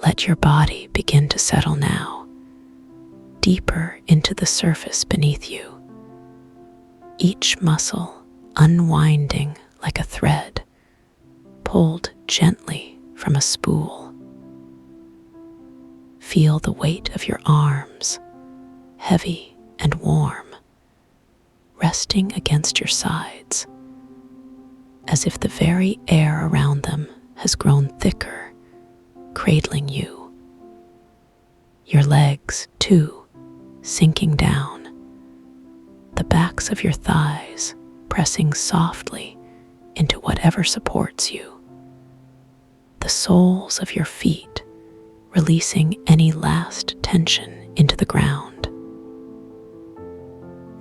Let your body begin to settle now, deeper into the surface beneath you. Each muscle unwinding like a thread, pulled gently from a spool. Feel the weight of your arms, heavy and warm, resting against your sides, as if the very air around them has grown thicker, cradling you. Your legs, too, sinking down, the backs of your thighs pressing softly into whatever supports you, the soles of your feet releasing any last tension into the ground.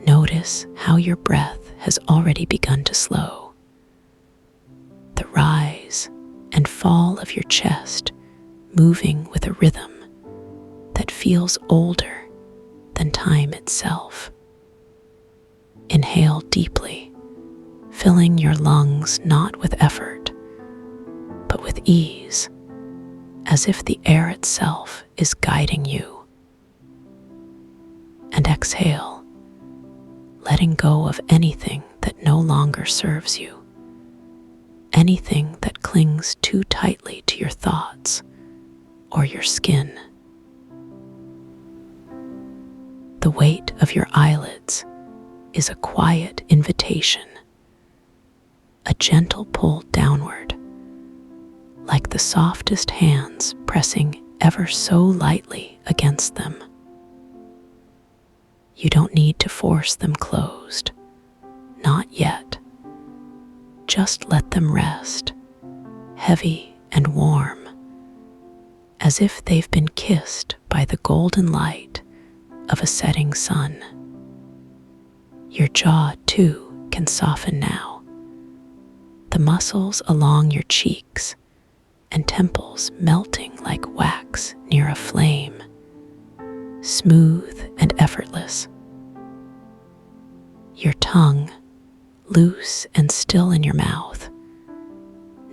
Notice how your breath has already begun to slow. The rise and fall of your chest moving with a rhythm that feels older than time itself. Inhale deeply, filling your lungs not with effort, but with ease, as if the air itself is guiding you. And exhale, letting go of anything that no longer serves you, anything that clings too tightly to your thoughts or your skin. The weight of your eyelids is a quiet invitation, a gentle pull downward, like the softest hands pressing ever so lightly against them. You don't need to force them closed, not yet. Just let them rest, heavy and warm, as if they've been kissed by the golden light of a setting sun. Your jaw, too, can soften now. The muscles along your cheeks and temples melting like wax near a flame, smooth and effortless. Your tongue, loose and still in your mouth,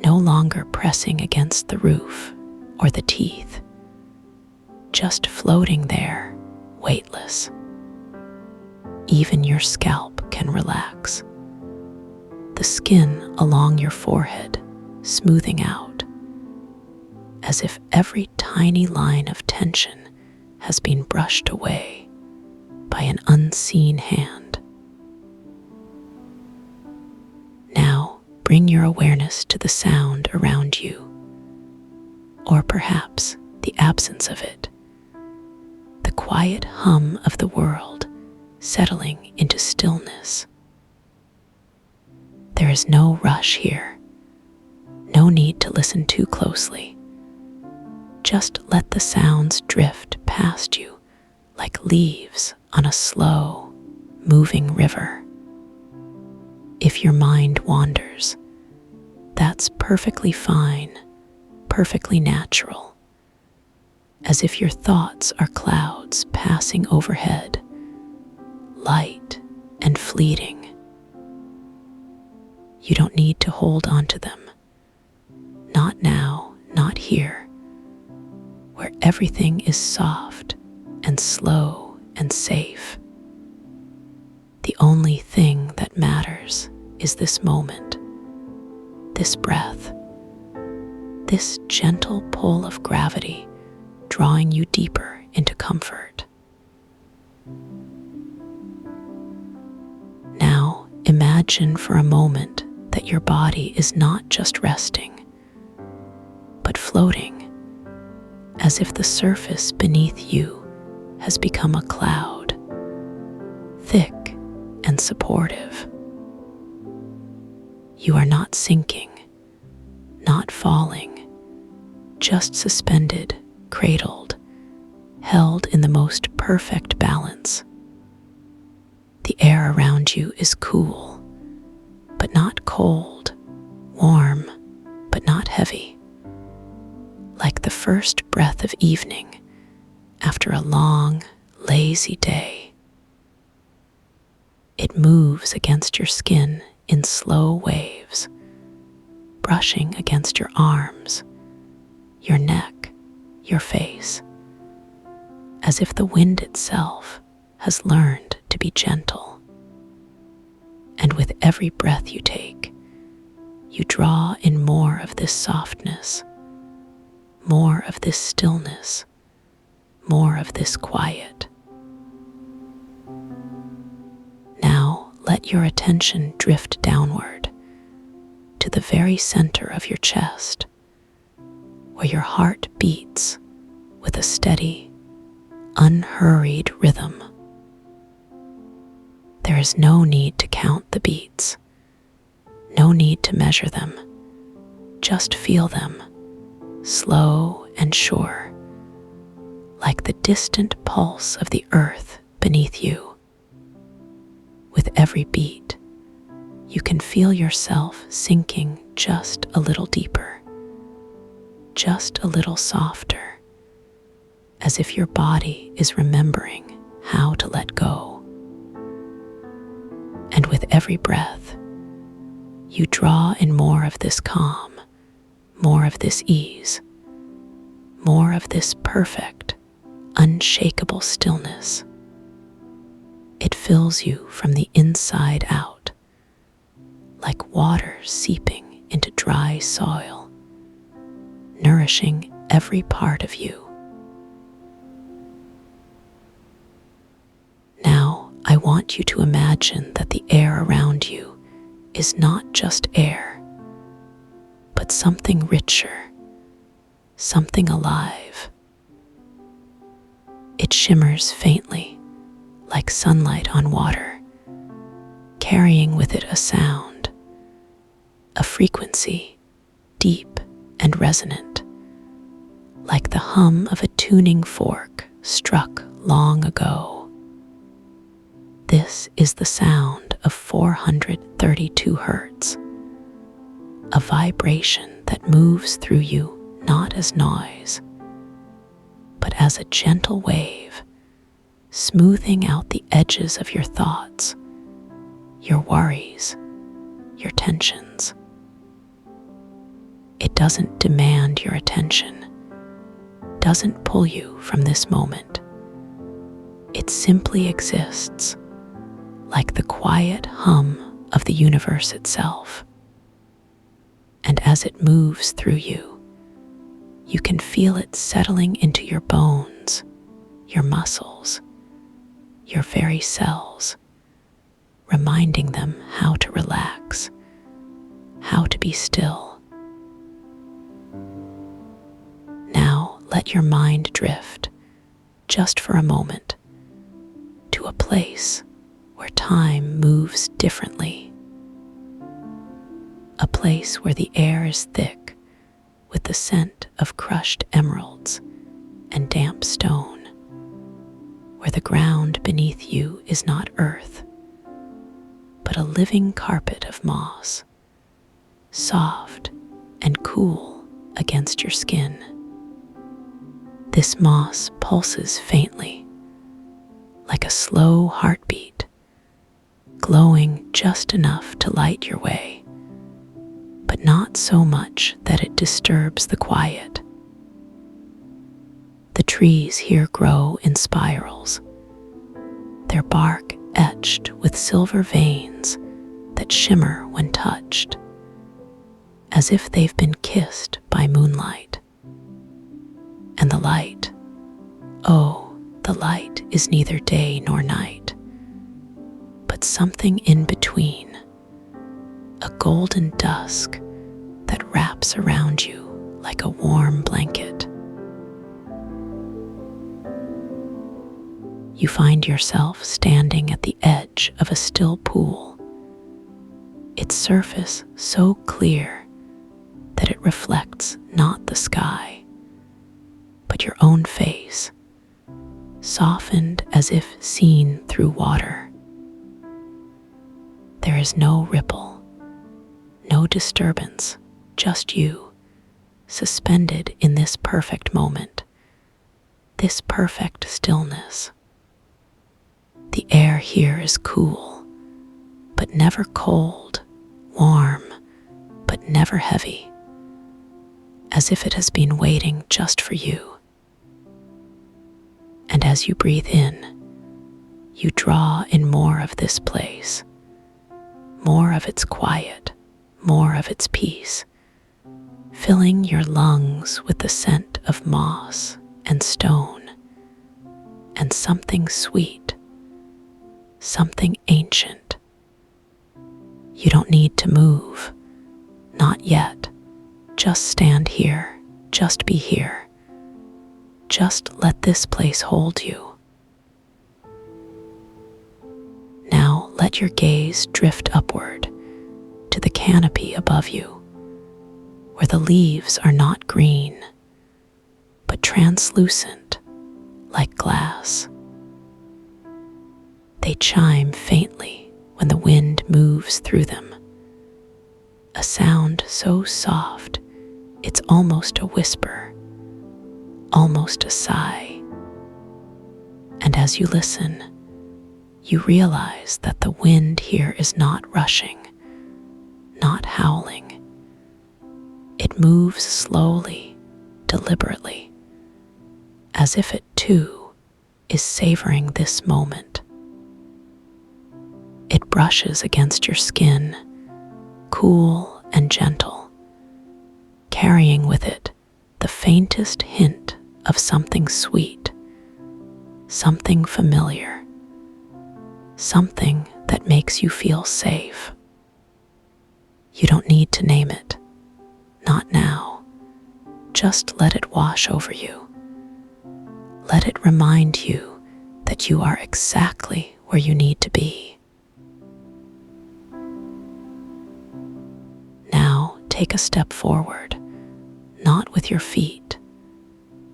no longer pressing against the roof or the teeth, just floating there, weightless. Even your scalp can relax, the skin along your forehead smoothing out, as if every tiny line of tension has been brushed away by an unseen hand. Now bring your awareness to the sound around you, or perhaps the absence of it, the quiet hum of the world settling into stillness. There is no rush here, no need to listen too closely. Just let the sounds drift past you like leaves on a slow, moving river. If your mind wanders, that's perfectly fine, perfectly natural, as if your thoughts are clouds passing overhead, light and fleeting. You don't need to hold on to them. Not now, not here, where everything is soft and slow and safe. The only thing that matters is this moment, this breath, this gentle pull of gravity drawing you deeper into comfort. Now imagine for a moment that your body is not just resting, but floating, as if the surface beneath you has become a cloud, thick and supportive. You are not sinking, not falling, just suspended, cradled, held in the most perfect balance. The air around you is cool, but not cold, warm, but not heavy, like the first breath of evening after a long, lazy day. It moves against your skin in slow waves, brushing against your arms, your neck, your face, as if the wind itself has learned to be gentle. And with every breath you take, you draw in more of this softness, more of this stillness, more of this quiet. Now let your attention drift downward to the very center of your chest, where your heart beats with a steady, unhurried rhythm. There is no need to count the beats, no need to measure them. Just feel them, slow and sure, like the distant pulse of the earth beneath you. With every beat, you can feel yourself sinking just a little deeper, just a little softer, as if your body is remembering how to let go. And with every breath, you draw in more of this calm, more of this ease, more of this perfect, unshakable stillness. It fills you from the inside out, like water seeping into dry soil, nourishing every part of you. Now, I want you to imagine that the air around you is not just air, but something richer, something alive. It shimmers faintly, like sunlight on water, carrying with it a sound, a frequency deep and resonant, like the hum of a tuning fork struck long ago. This is the sound of 432 hertz, a vibration that moves through you not as noise, but as a gentle wave, smoothing out the edges of your thoughts, your worries, your tensions. It doesn't demand your attention, doesn't pull you from this moment. It simply exists, like the quiet hum of the universe itself. And as it moves through you, you can feel it settling into your bones, your muscles, your very cells, reminding them how to relax, how to be still. Now let your mind drift, just for a moment, to a place where time moves differently. A place where the air is thick with the scent of crushed emeralds and damp stone, where the ground beneath you is not earth, but a living carpet of moss, soft and cool against your skin. This moss pulses faintly, like a slow heartbeat, glowing just enough to light your way, but not so much that it disturbs the quiet. The trees here grow in spirals, their bark etched with silver veins that shimmer when touched, as if they've been kissed by moonlight. And the light, oh, the light is neither day nor night, but something in between, a golden dusk that wraps around you like a warm blanket. You find yourself standing at the edge of a still pool, its surface so clear that it reflects not the sky, but your own face, softened as if seen through water. There is no ripple, no disturbance, just you, suspended in this perfect moment, this perfect stillness. The air here is cool, but never cold, warm, but never heavy, as if it has been waiting just for you. as you breathe in, you draw in more of this place, more of its quiet, more of its peace, filling your lungs with the scent of moss and stone and something sweet, something ancient. You don't need to move, not yet. Just stand here, just be here. Just let this place hold you. Now let your gaze drift upward to the canopy above you, where the leaves are not green, but translucent like glass. They chime faintly when the wind moves through them, a sound so soft it's almost a whisper, almost a sigh. And as you listen, you realize that the wind here is not rushing, not howling. It moves slowly, deliberately, as if it too is savoring this moment. It brushes against your skin, cool and gentle, carrying with it the faintest hint of something sweet, something familiar, something that makes you feel safe. You don't need to name it, not now. Just let it wash over you. Let it remind you that you are exactly where you need to be. Now take a step forward, not with your feet,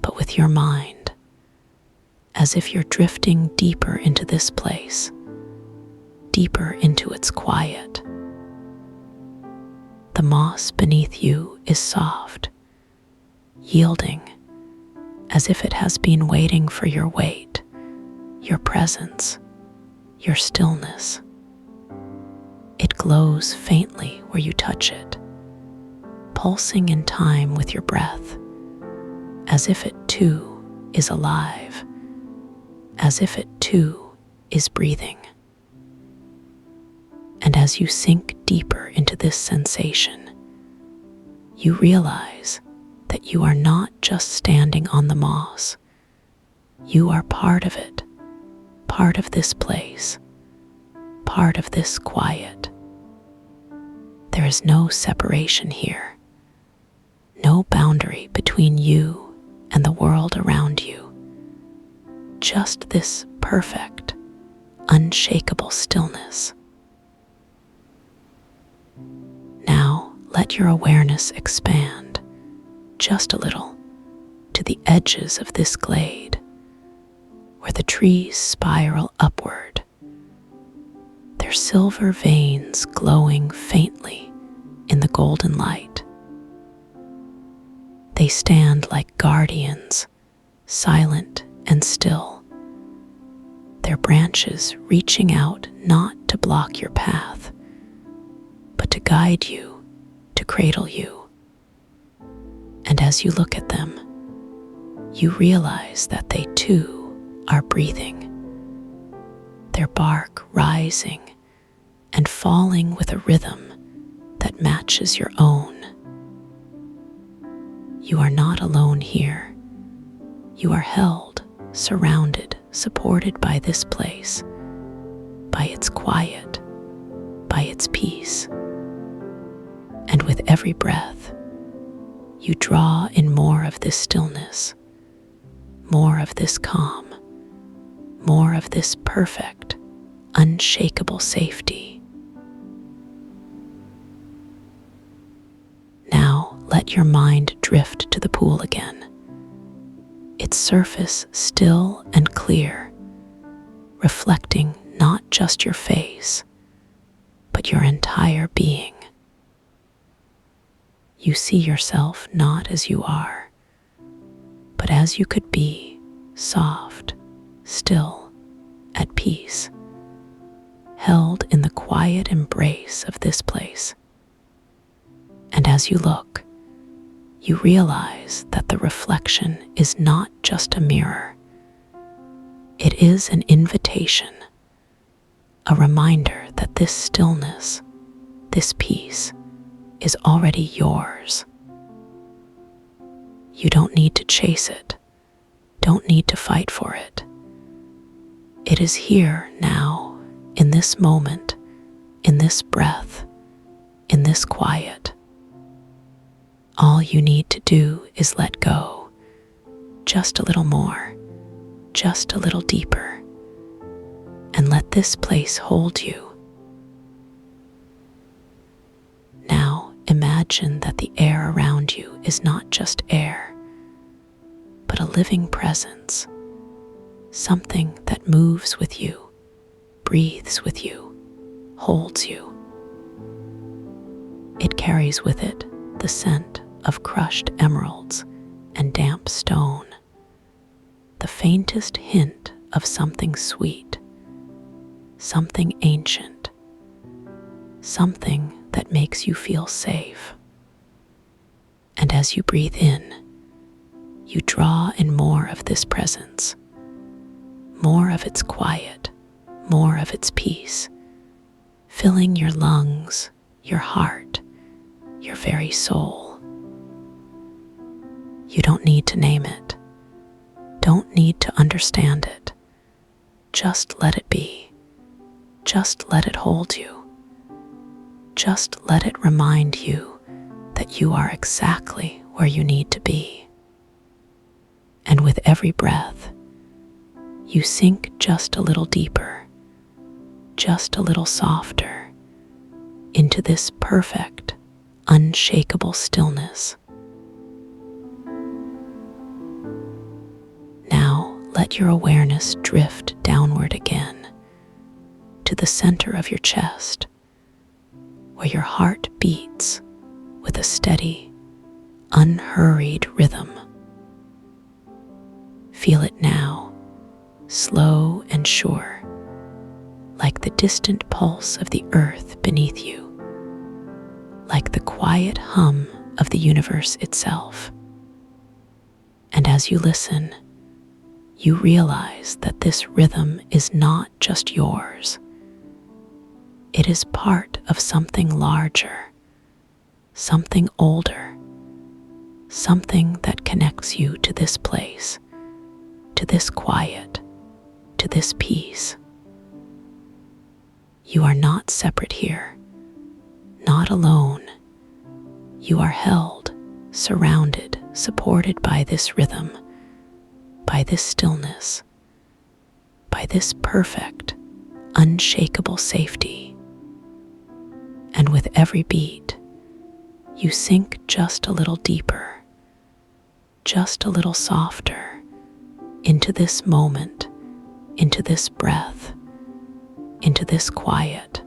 but with your mind, as if you're drifting deeper into this place, deeper into its quiet. The moss beneath you is soft, yielding, as if it has been waiting for your weight, your presence, your stillness. It glows faintly where you touch it, pulsing in time with your breath, as if it too is alive, as if it too is breathing. And as you sink deeper into this sensation, you realize that you are not just standing on the moss. You are part of it, part of this place, part of this quiet. There is no separation here, no boundary between you and the world around you. Just this perfect, unshakable stillness. Now let your awareness expand, just a little, to the edges of this glade, where the trees spiral upward, their silver veins glowing faintly in the golden light. They stand like guardians, silent and still, their branches reaching out not to block your path, but to guide you, to cradle you. And as you look at them, you realize that they too are breathing, their bark rising and falling with a rhythm that matches your own. You are not alone here. You are held, surrounded, supported by this place, by its quiet, by its peace. And with every breath, you draw in more of this stillness, more of this calm, more of this perfect, unshakable safety. Now let your mind drift to the pool again, its surface still and clear, reflecting not just your face, but your entire being. You see yourself not as you are, but as you could be, soft, still, at peace, held in the quiet embrace of this place. And as you look, you realize that the reflection is not just a mirror. It is an invitation, a reminder that this stillness, this peace, is already yours. You don't need to chase it, don't need to fight for it. It is here now, in this moment, in this breath, in this quiet. All you need to do is let go, just a little more, just a little deeper, and let this place hold you. Now imagine that the air around you is not just air, but a living presence, something that moves with you, breathes with you, holds you. It carries with it the scent of crushed emeralds and damp stone, the faintest hint of something sweet, something ancient, something that makes you feel safe. And as you breathe in, you draw in more of this presence, more of its quiet, more of its peace, filling your lungs, your heart, your very soul. You don't need to name it, don't need to understand it. Just let it be. Just let it hold you. Just let it remind you that you are exactly where you need to be. And with every breath, you sink just a little deeper, just a little softer, into this perfect, unshakable stillness. Now let your awareness drift downward again to the center of your chest, where your heart beats with a steady, unhurried rhythm. Feel it now, slow and sure, like the distant pulse of the earth beneath you, like the quiet hum of the universe itself. And as you listen, you realize that this rhythm is not just yours. It is part of something larger, something older, something that connects you to this place, to this quiet, to this peace. You are not separate here, not alone. You are held, surrounded, supported by this rhythm, by this stillness, by this perfect, unshakable safety. And with every beat, you sink just a little deeper, just a little softer, into this moment, into this breath, into this quiet.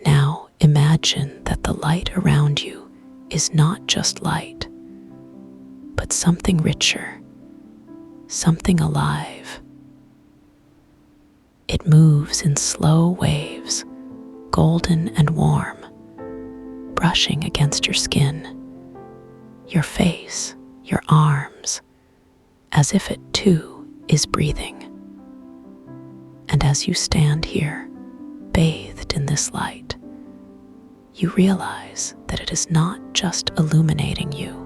Now imagine that the light around you is not just light, but something richer, something alive. It moves in slow waves, golden and warm, brushing against your skin, your face, your arms, as if it too is breathing. And as you stand here, bathed in this light, you realize that it is not just illuminating you.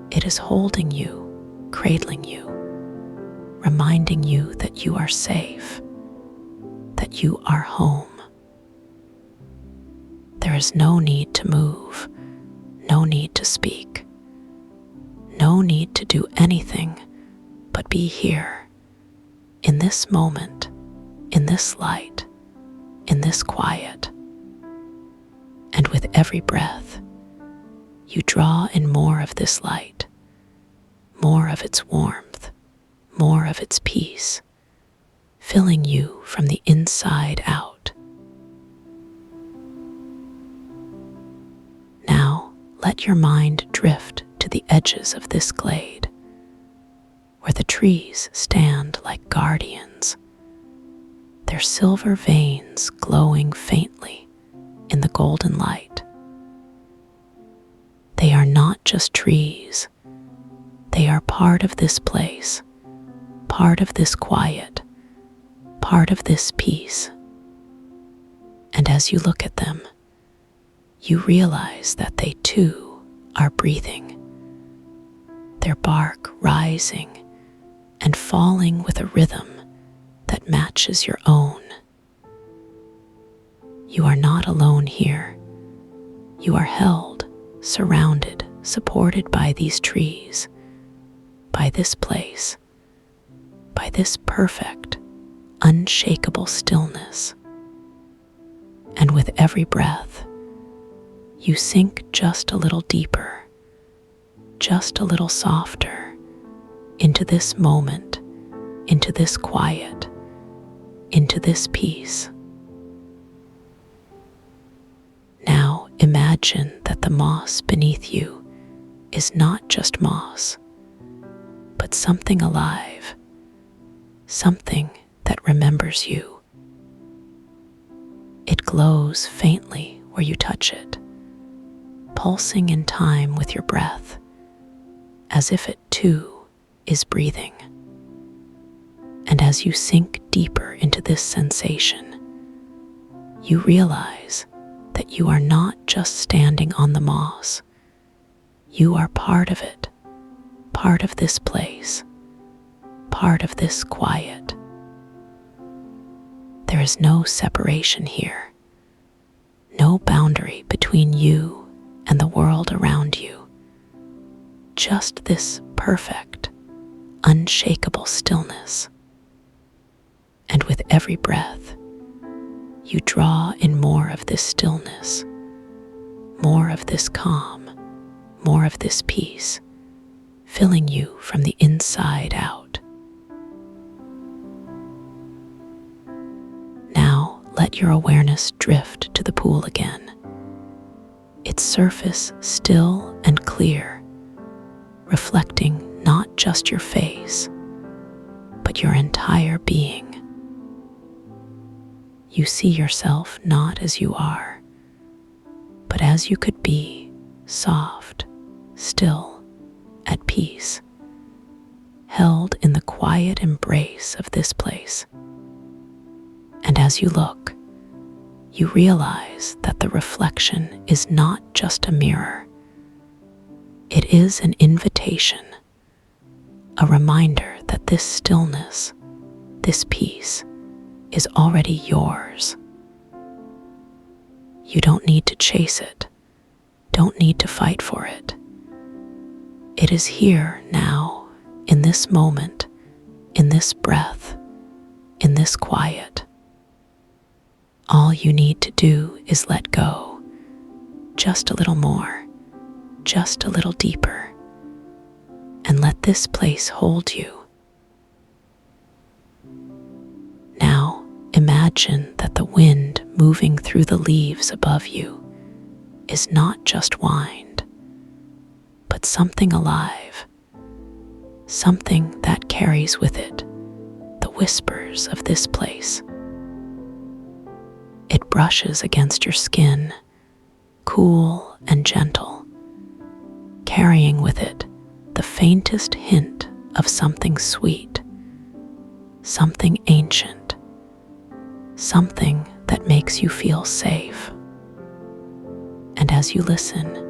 It is holding you, cradling you, reminding you that you are safe, that you are home. There is no need to move, no need to speak, no need to do anything but be here, in this moment, in this light, in this quiet. And with every breath, you draw in more of this light, more of its warmth, more of its peace, filling you from the inside out. Now, let your mind drift to the edges of this glade, where the trees stand like guardians, their silver veins glowing faintly in the golden light. They are not just trees, they are part of this place, part of this quiet, part of this peace. And as you look at them, you realize that they too are breathing, their bark rising and falling with a rhythm that matches your own. You are not alone here. You are held, surrounded, supported by these trees, by this place, by this perfect, unshakable stillness. And with every breath, you sink just a little deeper, just a little softer, into this moment, into this quiet, into this peace. Now imagine that the moss beneath you is not just moss, but something alive, something that remembers you. It glows faintly where you touch it, pulsing in time with your breath, as if it too is breathing. And as you sink deeper into this sensation, you realize that you are not just standing on the moss. You are part of it, part of this place, part of this quiet. There is no separation here, no boundary between you and the world around you. Just this perfect, unshakable stillness. And with every breath, you draw in more of this stillness, more of this calm, more of this peace, filling you from the inside out. Now let your awareness drift to the pool again, its surface still and clear, reflecting not just your face, but your entire being. You see yourself not as you are, but as you could be, soft, still, at peace, held in the quiet embrace of this place. And as you look, you realize that the reflection is not just a mirror. It is an invitation, a reminder that this stillness, this peace, is already yours. You don't need to chase it, don't need to fight for it. It is here now, in this moment, in this breath, in this quiet. All you need to do is let go, just a little more, just a little deeper, and let this place hold you. Now, imagine that the wind moving through the leaves above you is not just wind, but something alive, something that carries with it the whispers of this place. It brushes against your skin, cool and gentle, carrying with it the faintest hint of something sweet, something ancient, something that makes you feel safe. And as you listen,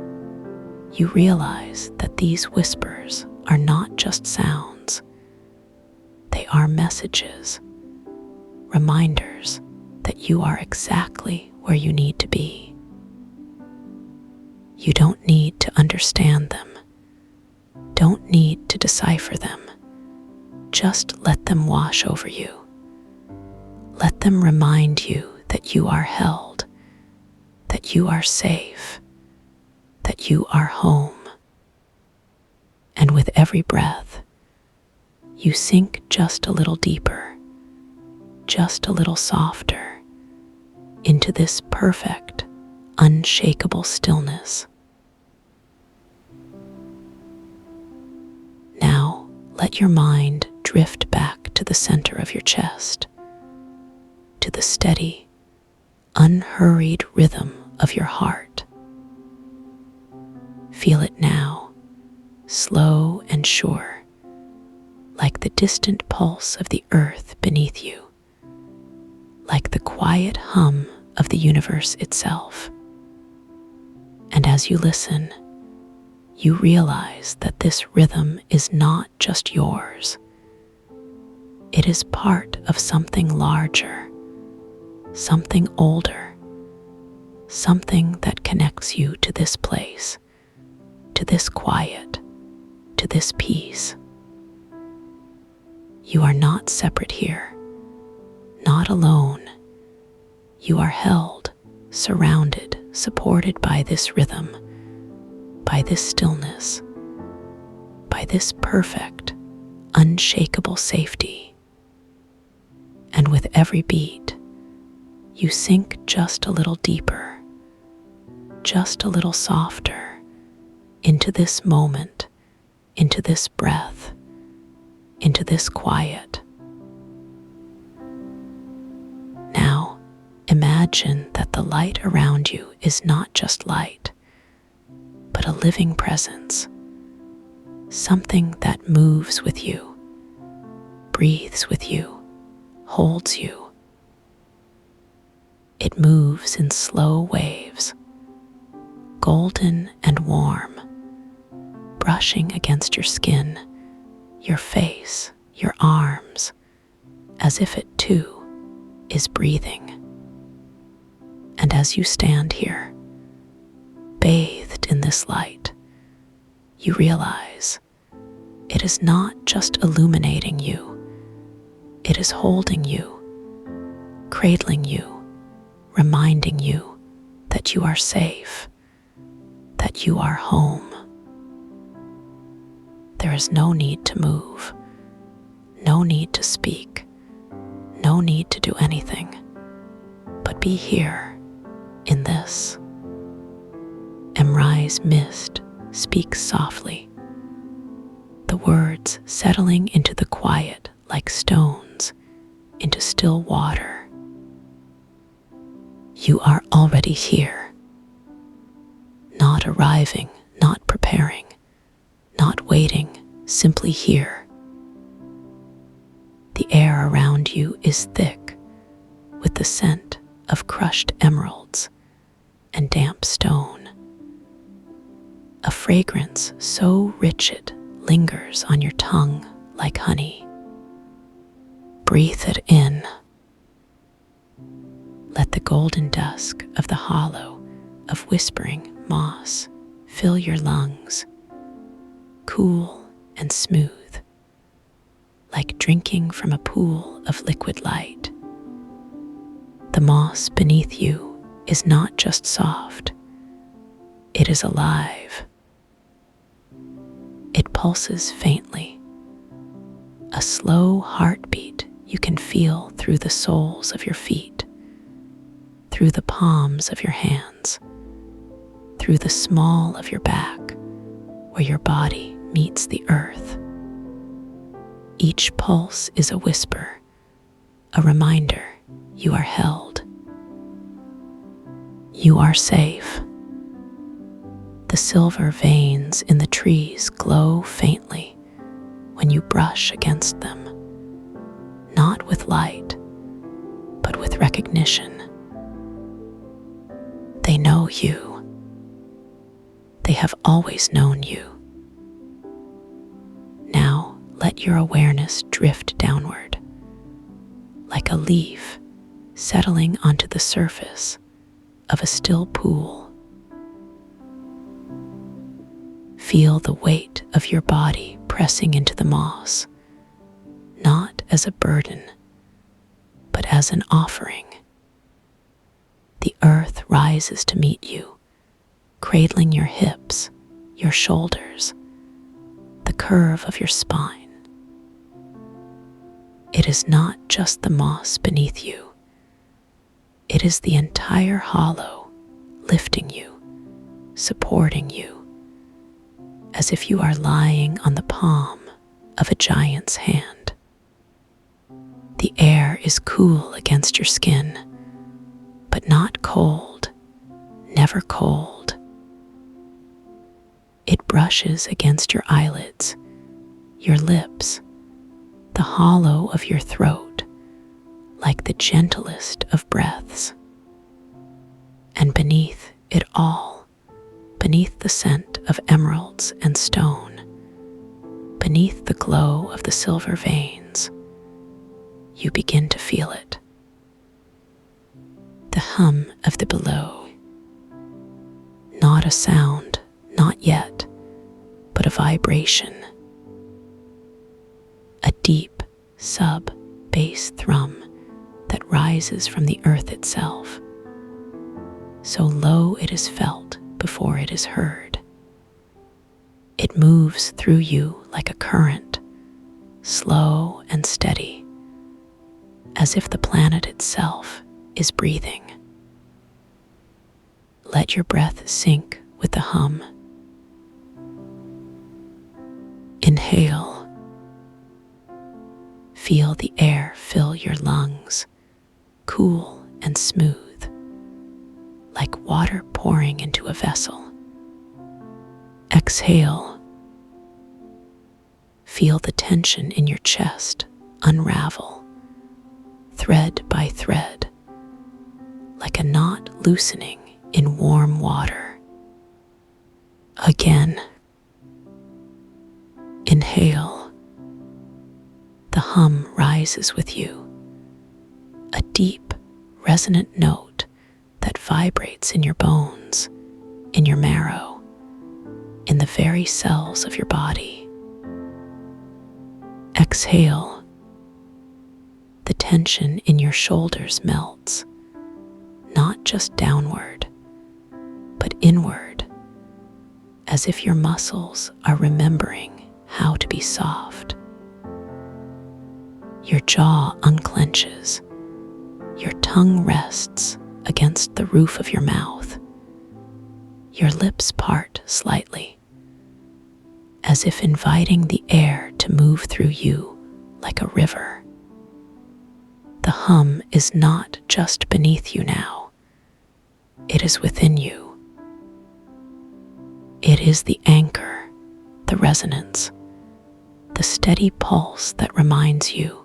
you realize that these whispers are not just sounds. They are messages, reminders that you are exactly where you need to be. You don't need to understand them, don't need to decipher them. Just let them wash over you. Let them remind you that you are held, that you are safe, that you are home. And with every breath, you sink just a little deeper, just a little softer, into this perfect, unshakable stillness. Now, let your mind drift back to the center of your chest, to the steady, unhurried rhythm of your heart. Feel it now, slow and sure, like the distant pulse of the earth beneath you, like the quiet hum of the universe itself. And as you listen, you realize that this rhythm is not just yours. It is part of something larger, something older, something that connects you to this place, to this quiet, to this peace. You are not separate here, not alone. You are held, surrounded, supported by this rhythm, by this stillness, by this perfect, unshakable safety. And with every beat, you sink just a little deeper, just a little softer, into this moment, into this breath, into this quiet. Now, imagine that the light around you is not just light, but a living presence, something that moves with you, breathes with you, holds you. It moves in slow waves, golden and warm, brushing against your skin, your face, your arms, as if it too is breathing. And as you stand here, bathed in this light, you realize it is not just illuminating you, it is holding you, cradling you, reminding you that you are safe, that you are home. There is no need to move, no need to speak, no need to do anything, but be here in this. Emrai's mist speaks softly, the words settling into the quiet like stones into still water. You are already here, not arriving, not preparing, not waiting, simply here. The air around you is thick with the scent of crushed emeralds and damp stone. A fragrance so rich it lingers on your tongue like honey. Breathe it in. Let the golden dusk of the hollow of whispering moss fill your lungs, cool and smooth, like drinking from a pool of liquid light. The moss beneath you is not just soft, it is alive. It pulses faintly, a slow heartbeat you can feel through the soles of your feet, through the palms of your hands, through the small of your back, where your body meets the earth. Each pulse is a whisper, a reminder you are held. You are safe. The silver veins in the trees glow faintly when you brush against them, not with light, but with recognition. They know you. They have always known you. Now let your awareness drift downward, like a leaf settling onto the surface of a still pool. Feel the weight of your body pressing into the moss, not as a burden, but as an offering. The earth rises to meet you, cradling your hips, your shoulders, the curve of your spine. It is not just the moss beneath you. It is the entire hollow lifting you, supporting you, as if you are lying on the palm of a giant's hand. The air is cool against your skin, but not cold, never cold. It brushes against your eyelids, your lips, the hollow of your throat like the gentlest of breaths. And beneath it all, beneath the scent of emeralds and stone, beneath the glow of the silver veins, you begin to feel it. The hum of the below. Not a sound, not yet, but a vibration. A deep sub-bass thrum that rises from the earth itself, so low it is felt before it is heard. It moves through you like a current, slow and steady, as if the planet itself is breathing. Let your breath sink with the hum. Inhale. Feel the air fill your lungs, cool and smooth, like water pouring into a vessel. Exhale. Feel the tension in your chest unravel, thread by thread, like a knot loosening in warm water. Again. Inhale. The hum rises with you, a deep, resonant note that vibrates in your bones, in your marrow, in the very cells of your body. Exhale. The tension in your shoulders melts, not just downward, but inward, as if your muscles are remembering how to be soft. Your jaw unclenches, your tongue rests against the roof of your mouth. Your lips part slightly, as if inviting the air to move through you like a river. The hum is not just beneath you now, it is within you. It is the anchor, the resonance, the steady pulse that reminds you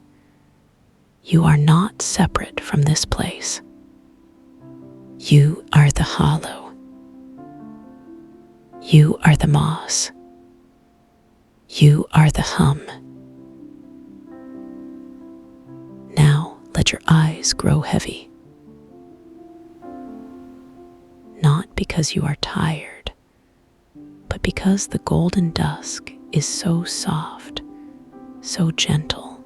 you are not separate from this place. You are the hollow. You are the moss. You are the hum. Now let your eyes grow heavy. Not because you are tired, but because the golden dusk is so soft, so gentle,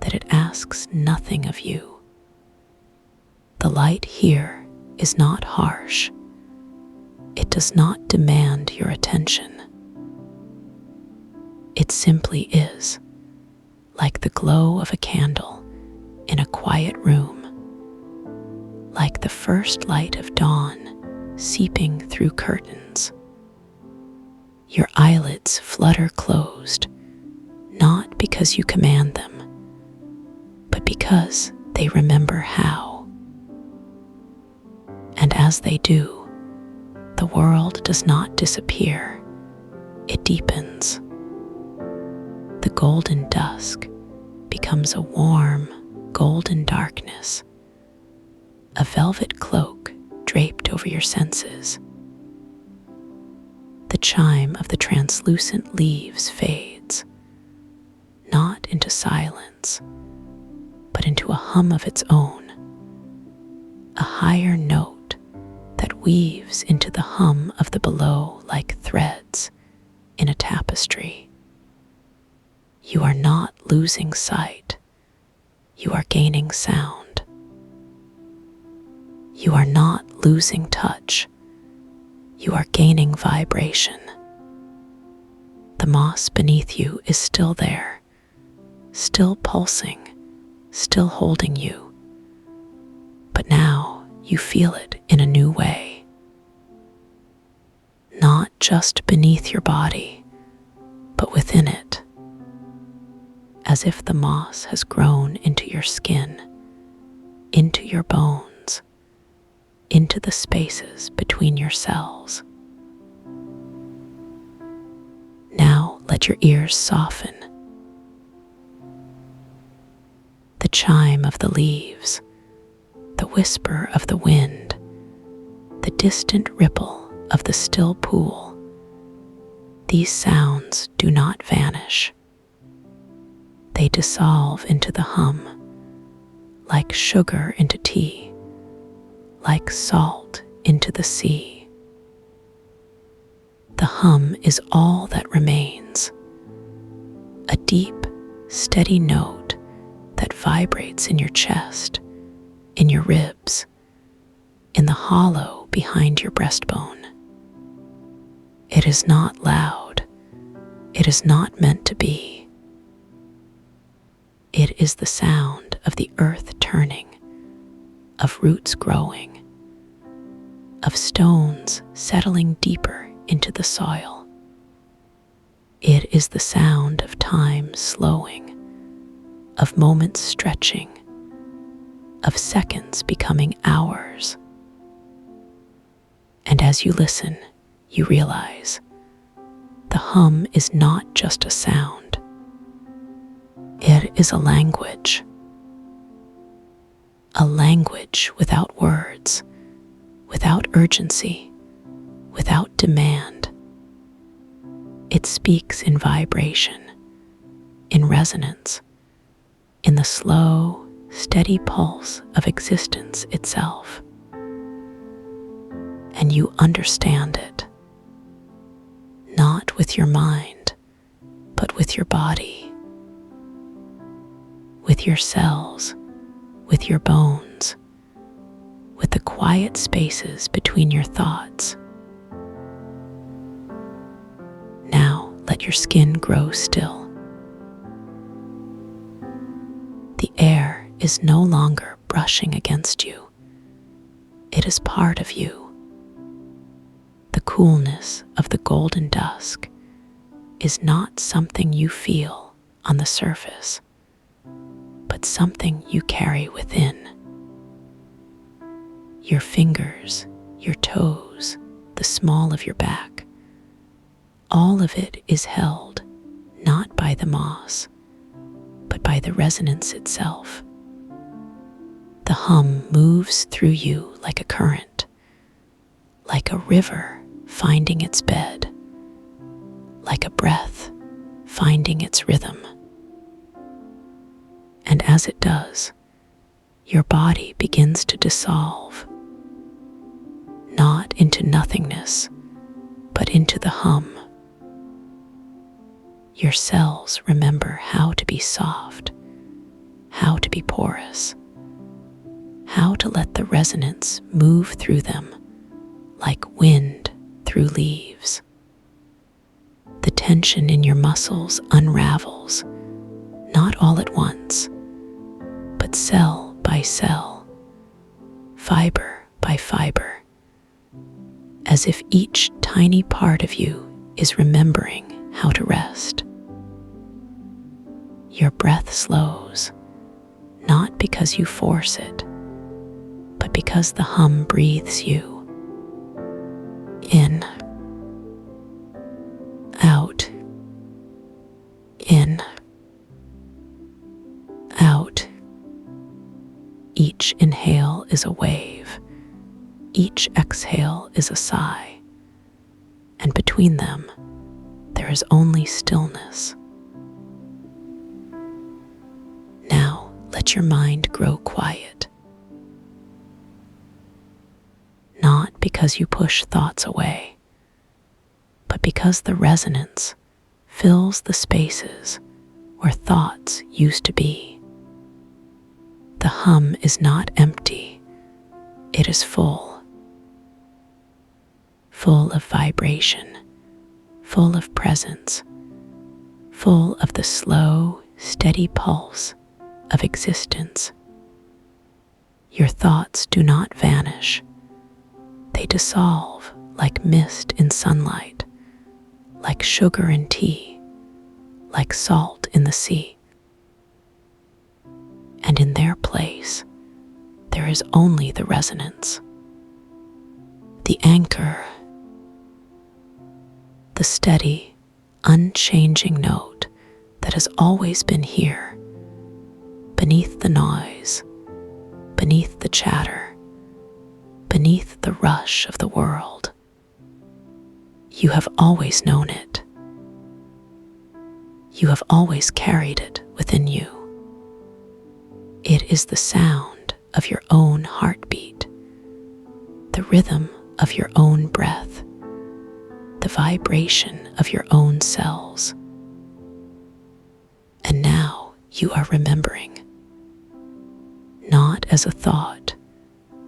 that it asks nothing of you. The light here is not harsh. It does not demand your attention. It simply is, like the glow of a candle in a quiet room, like the first light of dawn seeping through curtains. Your eyelids flutter closed, not because you command them, but because they remember how. And as they do, the world does not disappear, it deepens. The golden dusk becomes a warm, golden darkness, a velvet cloak draped over your senses. The chime of the translucent leaves fades, not into silence, but into a hum of its own, a higher note that weaves into the hum of the below like threads in a tapestry. You are not losing sight, you are gaining sound. You are not losing touch, you are gaining vibration. The moss beneath you is still there, still pulsing, still holding you. But now you feel it in a new way. Not just beneath your body, but within it. As if the moss has grown into your skin, into your bones, into the spaces between your cells. Now let your ears soften. chime of the leaves, the whisper of the wind, the distant ripple of the still pool, these sounds do not vanish. They dissolve into the hum, like sugar into tea, like salt into the sea. The hum is all that remains, a deep, steady note that vibrates in your chest, in your ribs, in the hollow behind your breastbone. It is not loud. It is not meant to be. It is the sound of the earth turning, of roots growing, of stones settling deeper into the soil. It is the sound of time slowing, of moments stretching, of seconds becoming hours. And as you listen, you realize the hum is not just a sound. It is a language without words, without urgency, without demand. It speaks in vibration, in resonance, in the slow, steady pulse of existence itself. And you understand it, not with your mind, but with your body, with your cells, with your bones, with the quiet spaces between your thoughts. Now let your skin grow still. The air is no longer brushing against you. It is part of you. The coolness of the golden dusk is not something you feel on the surface, but something you carry within. Your fingers, your toes, the small of your back, all of it is held not by the moss, but by the resonance itself. The hum moves through you like a current, like a river finding its bed, like a breath finding its rhythm. And as it does, your body begins to dissolve, not into nothingness, but into the hum. Your cells remember how to be soft, how to be porous, how to let the resonance move through them like wind through leaves. The tension in your muscles unravels, not all at once, but cell by cell, fiber by fiber, as if each tiny part of you is remembering how to rest. Your breath slows, not because you force it, but because the hum breathes you. In, out, in, out. Each inhale is a wave, each exhale is a sigh, and between them, there is only stillness. Now, let your mind grow quiet. Not because you push thoughts away, but because the resonance fills the spaces where thoughts used to be. The hum is not empty, it is full of vibration, full of presence, full of the slow, steady pulse of existence. Your thoughts do not vanish. They dissolve like mist in sunlight, like sugar in tea, like salt in the sea. And in their place, there is only the resonance, the anchor, the steady, unchanging note that has always been here, beneath the noise, beneath the chatter, beneath the rush of the world. You have always known it. You have always carried it within you. It is the sound of your own heartbeat, the rhythm of your own breath, the vibration of your own cells. And now you are remembering, not as a thought,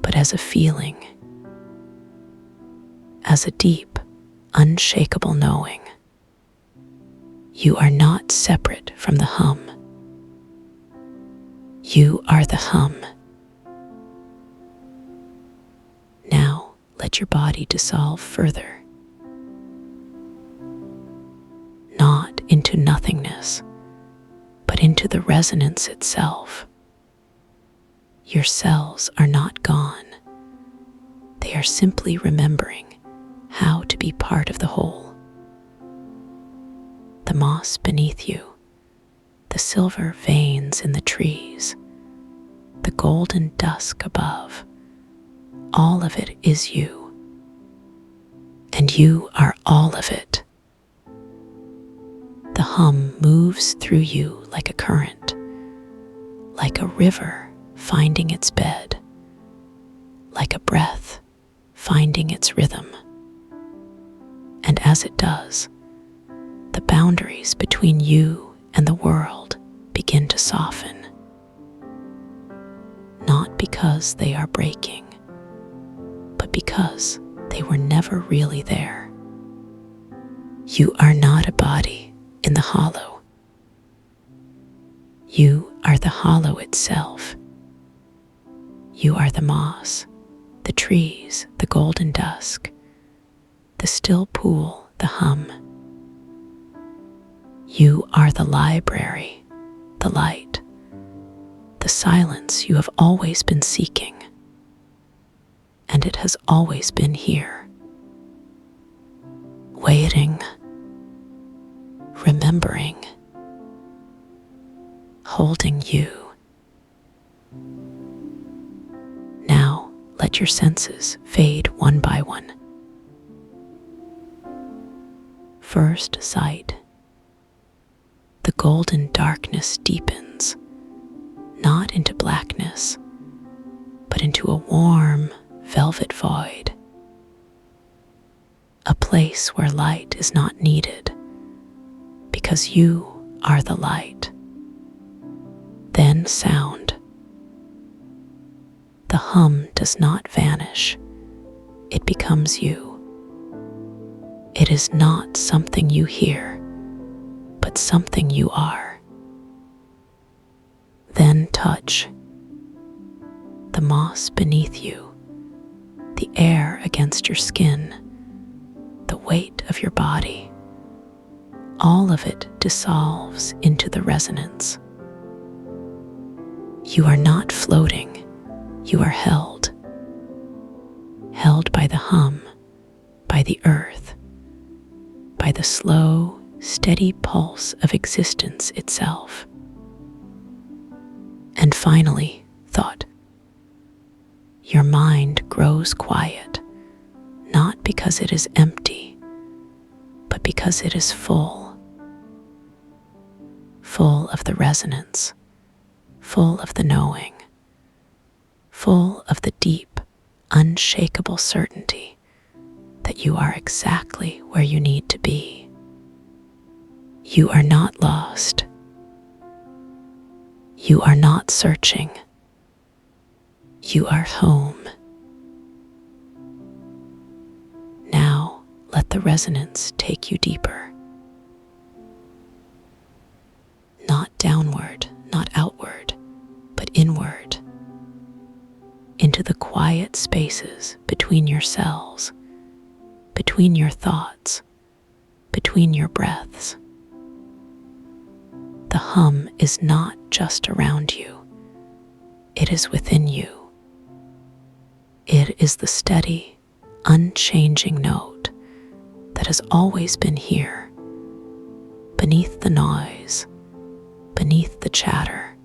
but as a feeling, as a deep, unshakable knowing. You are not separate from the hum. You are the hum. Now let your body dissolve further, not into nothingness, but into the resonance itself. Your cells are not gone. They are simply remembering how to be part of the whole. The moss beneath you, the silver veins in the trees, the golden dusk above, all of it is you. And you are all of it. The hum moves through you like a current, like a river finding its bed, like a breath finding its rhythm. And as it does, the boundaries between you and the world begin to soften. Not because they are breaking, but because they were never really there. You are not a body in the hollow. You are the hollow itself. You are the moss, the trees, the golden dusk, the still pool, the hum. You are the library, the light, the silence you have always been seeking. And it has always been here, waiting, remembering, holding you. Now let your senses fade one by one. First sight. The golden darkness deepens, not into blackness, but into a warm, velvet void. A place where light is not needed, because you are the light. Then sound. The hum does not vanish. It becomes you. It is not something you hear, but something you are. Then touch. The moss beneath you, the air against your skin, the weight of your body. All of it dissolves into the resonance. You are not floating, you are held. Held by the hum, by the earth, by the slow, steady pulse of existence itself. And finally, thought. Your mind grows quiet, not because it is empty, but because it is full. Full of the resonance, full of the knowing, full of the deep, unshakable certainty that you are exactly where you need to be. You are not lost. You are not searching. You are home. Now let the resonance take you deeper. Not downward, not outward, but inward, into the quiet spaces between your cells, between your thoughts, between your breaths. The hum is not just around you, it is within you. It is the steady, unchanging note that has always been here, beneath the noise, beneath the chatter,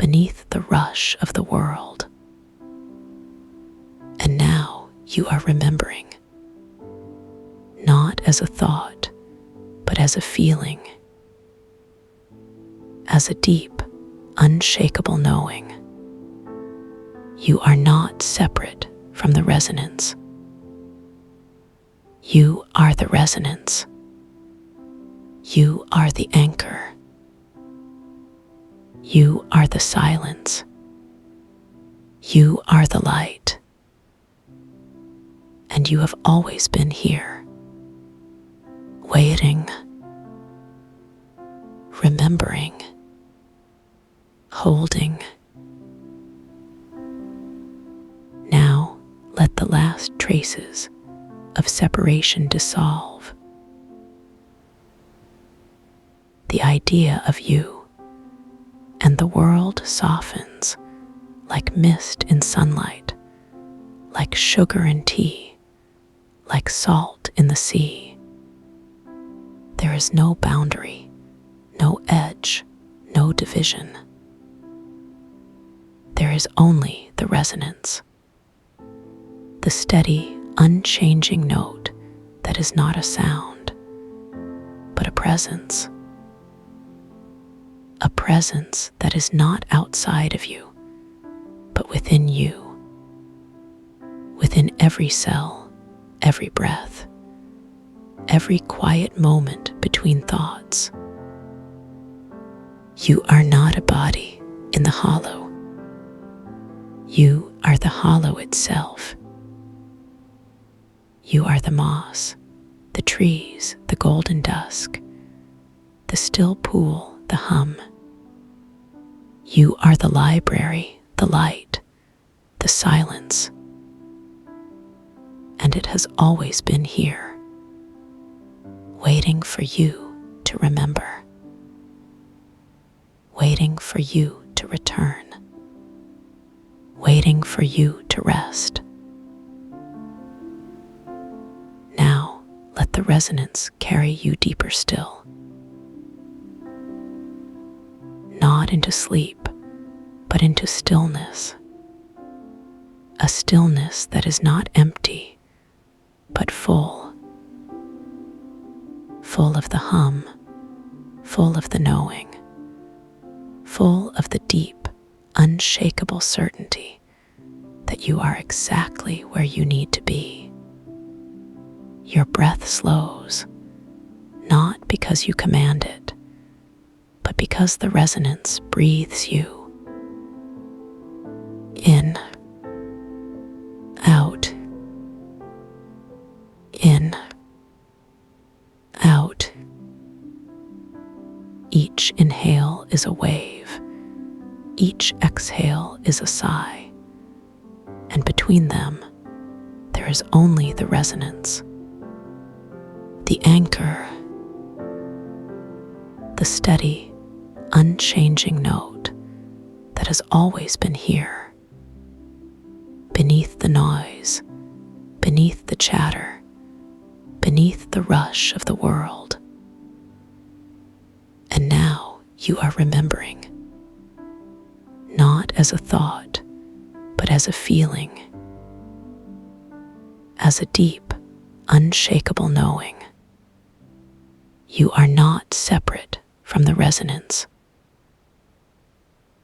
beneath the rush of the world. And now you are remembering, not as a thought, but as a feeling, as a deep, unshakable knowing. You are not separate from the resonance. You are the resonance. You are the anchor. You are the silence. You are the light. And you have always been here, waiting, remembering, holding. Now let the last traces of separation dissolve. The idea of you and the world softens like mist in sunlight, like sugar in tea, like salt in the sea. There is no boundary, no edge, no division. There is only the resonance, the steady, unchanging note that is not a sound, but a presence that is not outside of you, but within you, within every cell, every breath, every quiet moment between thoughts. You are not a body in the hollow. You are the hollow itself. You are the moss, the trees, the golden dusk, the still pool, the hum. You are the library, the light, the silence. And it has always been here, waiting for you to remember, waiting for you to return, waiting for you to rest. Now let the resonance carry you deeper still, not into sleep, but into stillness, a stillness that is not empty, but full of the hum, full of the knowing, full of the deep, unshakable certainty that you are exactly where you need to be. Your breath slows, not because you command it, but because the resonance breathes you in, out, in, out. Each inhale is a wave, each exhale is a sigh, and between them there is only the resonance, the anchor, the steady, unchanging note that has always been here, beneath the noise, beneath the chatter, beneath the rush of the world. And now you are remembering, not as a thought, but as a feeling, as a deep, unshakable knowing. You are not separate from the resonance.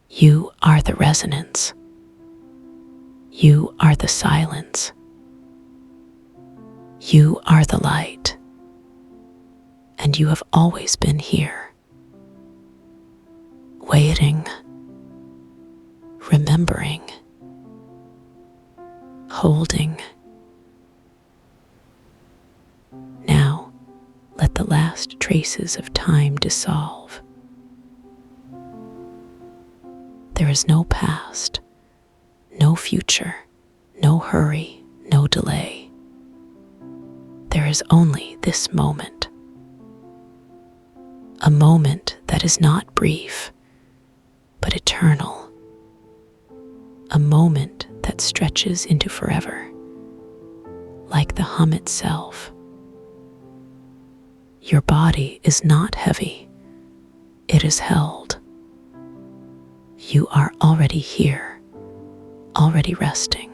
You are the resonance. You are the silence. You are the light. And you have always been here, waiting, remembering, holding. Now, let the last traces of time dissolve. There is no past, no future, no hurry, no delay. There is only this moment. A moment that is not brief, but eternal. A moment that stretches into forever, like the hum itself. Your body is not heavy, it is held. You are already here, already resting,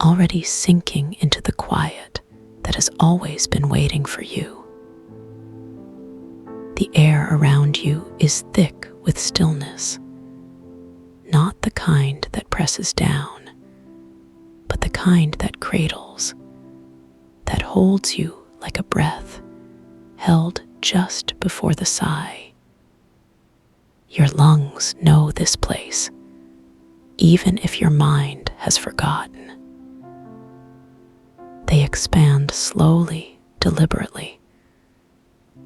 already sinking into the quiet that has always been waiting for you. The air around you is thick with stillness, not the kind that presses down, but the kind that cradles, that holds you like a breath held just before the sigh. Your lungs know this place, even if your mind has forgotten. They expand slowly, deliberately,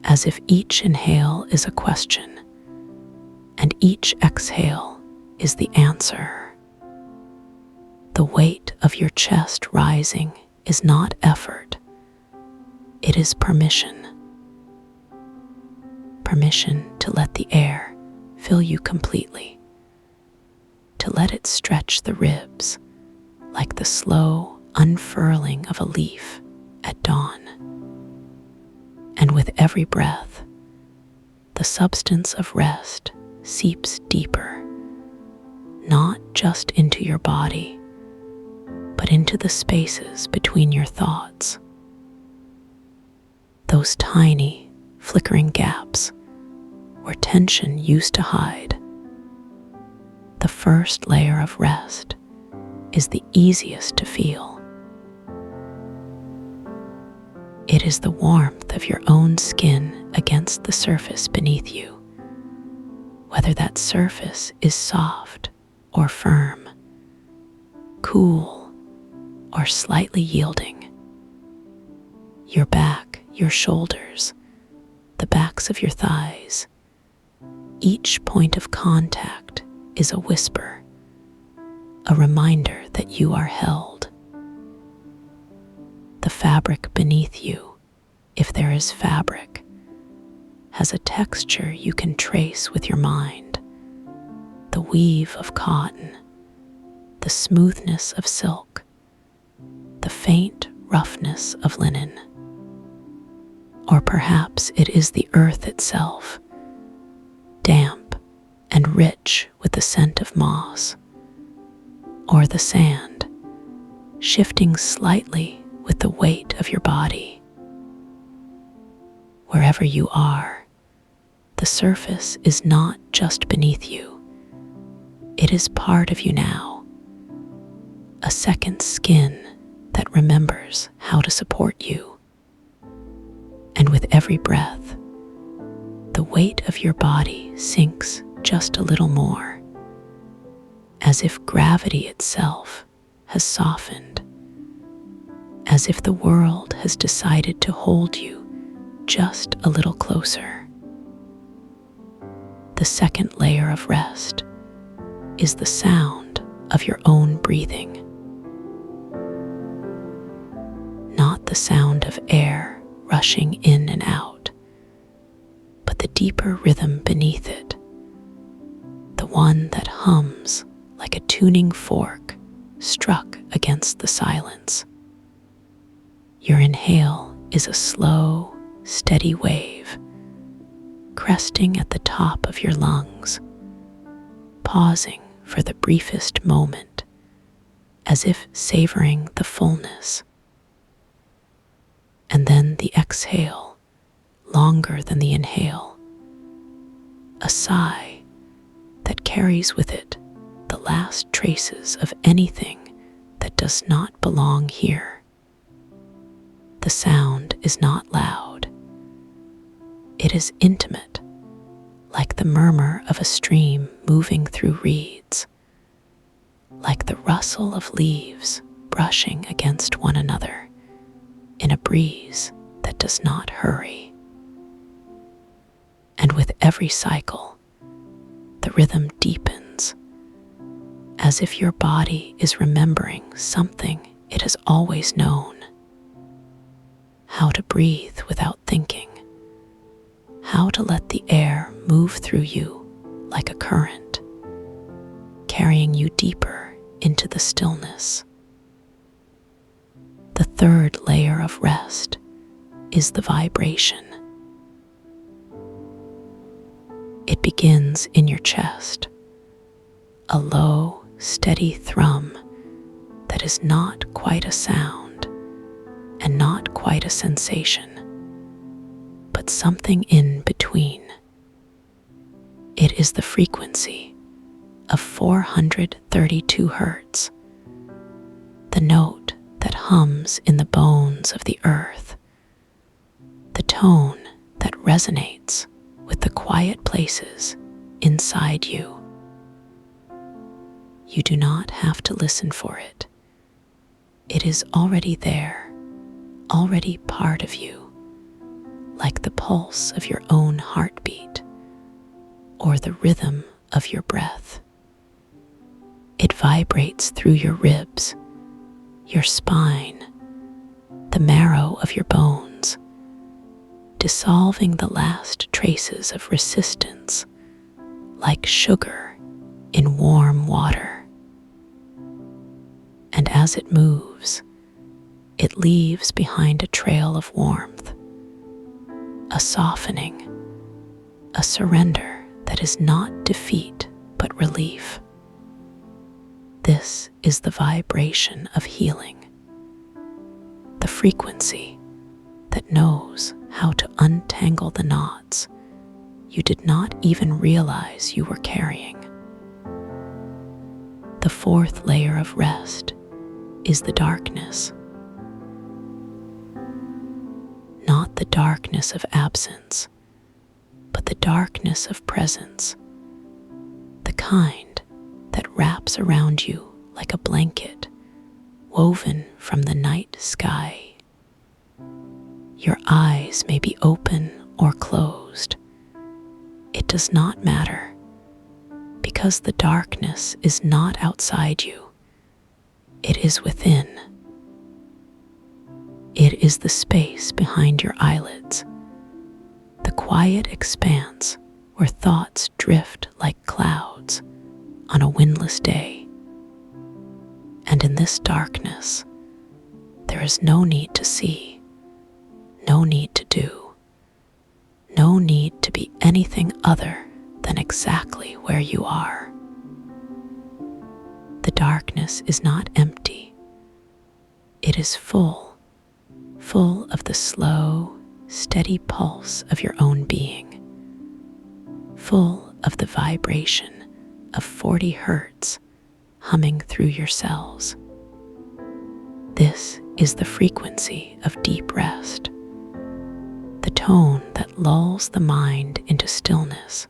as if each inhale is a question, and each exhale is the answer. The weight of your chest rising is not effort, it is permission. Permission to let the air fill you completely, to let it stretch the ribs like the slow unfurling of a leaf at dawn. And with every breath, the substance of rest seeps deeper, not just into your body, but into the spaces between your thoughts. Those tiny, flickering gaps where tension used to hide. The first layer of rest is the easiest to feel. It is the warmth of your own skin against the surface beneath you, whether that surface is soft or firm, cool or slightly yielding. Your back, your shoulders, the backs of your thighs, each point of contact is a whisper, a reminder that you are held. The fabric beneath you, if there is fabric, has a texture you can trace with your mind. The weave of cotton, the smoothness of silk, the faint roughness of linen. Or perhaps it is the earth itself, damp and rich with the scent of moss, or the sand, shifting slightly with the weight of your body. Wherever you are, the surface is not just beneath you, it is part of you now, a second skin that remembers how to support you. And with every breath, the weight of your body sinks just a little more, as if gravity itself has softened, as if the world has decided to hold you just a little closer. The second layer of rest is the sound of your own breathing, not the sound of air rushing in and out, but the deeper rhythm beneath it, the one that hums like a tuning fork struck against the silence. Your inhale is a slow, steady wave, cresting at the top of your lungs, pausing for the briefest moment, as if savoring the fullness. And then the exhale, longer than the inhale, a sigh that carries with it the last traces of anything that does not belong here. The sound is not loud. It is intimate, like the murmur of a stream moving through reeds, like the rustle of leaves brushing against one another in a breeze that does not hurry. And with every cycle, the rhythm deepens, as if your body is remembering something it has always known. How to breathe without thinking, how to let the air move through you like a current, carrying you deeper into the stillness. The third layer of rest is the vibration. It begins in your chest, a low, steady thrum that is not quite a sound and not quite a sensation, but something in between. It is the frequency of 432 hertz, the note that hums in the bones of the earth, the tone that resonates with the quiet places inside you. You do not have to listen for it. It is already there, already part of you, like the pulse of your own heartbeat or the rhythm of your breath. It vibrates through your ribs, your spine, the marrow of your bones, dissolving the last traces of resistance like sugar in warm water. And as it moves, it leaves behind a trail of warmth, a softening, a surrender that is not defeat but relief. This is the vibration of healing, the frequency that knows how to untangle the knots you did not even realize you were carrying. The fourth layer of rest is the darkness. Not the darkness of absence, but the darkness of presence, the kind that wraps around you like a blanket woven from the night sky. Your eyes may be open or closed. It does not matter, because the darkness is not outside you. It is within. It is the space behind your eyelids, the quiet expanse where thoughts drift like clouds on a windless day. And in this darkness, there is no need to see, no need to do, no need to be anything other than exactly where you are. The darkness is not empty. It is full of the slow, steady pulse of your own being, full of the vibration of 40 hertz humming through your cells. This is the frequency of deep rest, the tone that lulls the mind into stillness,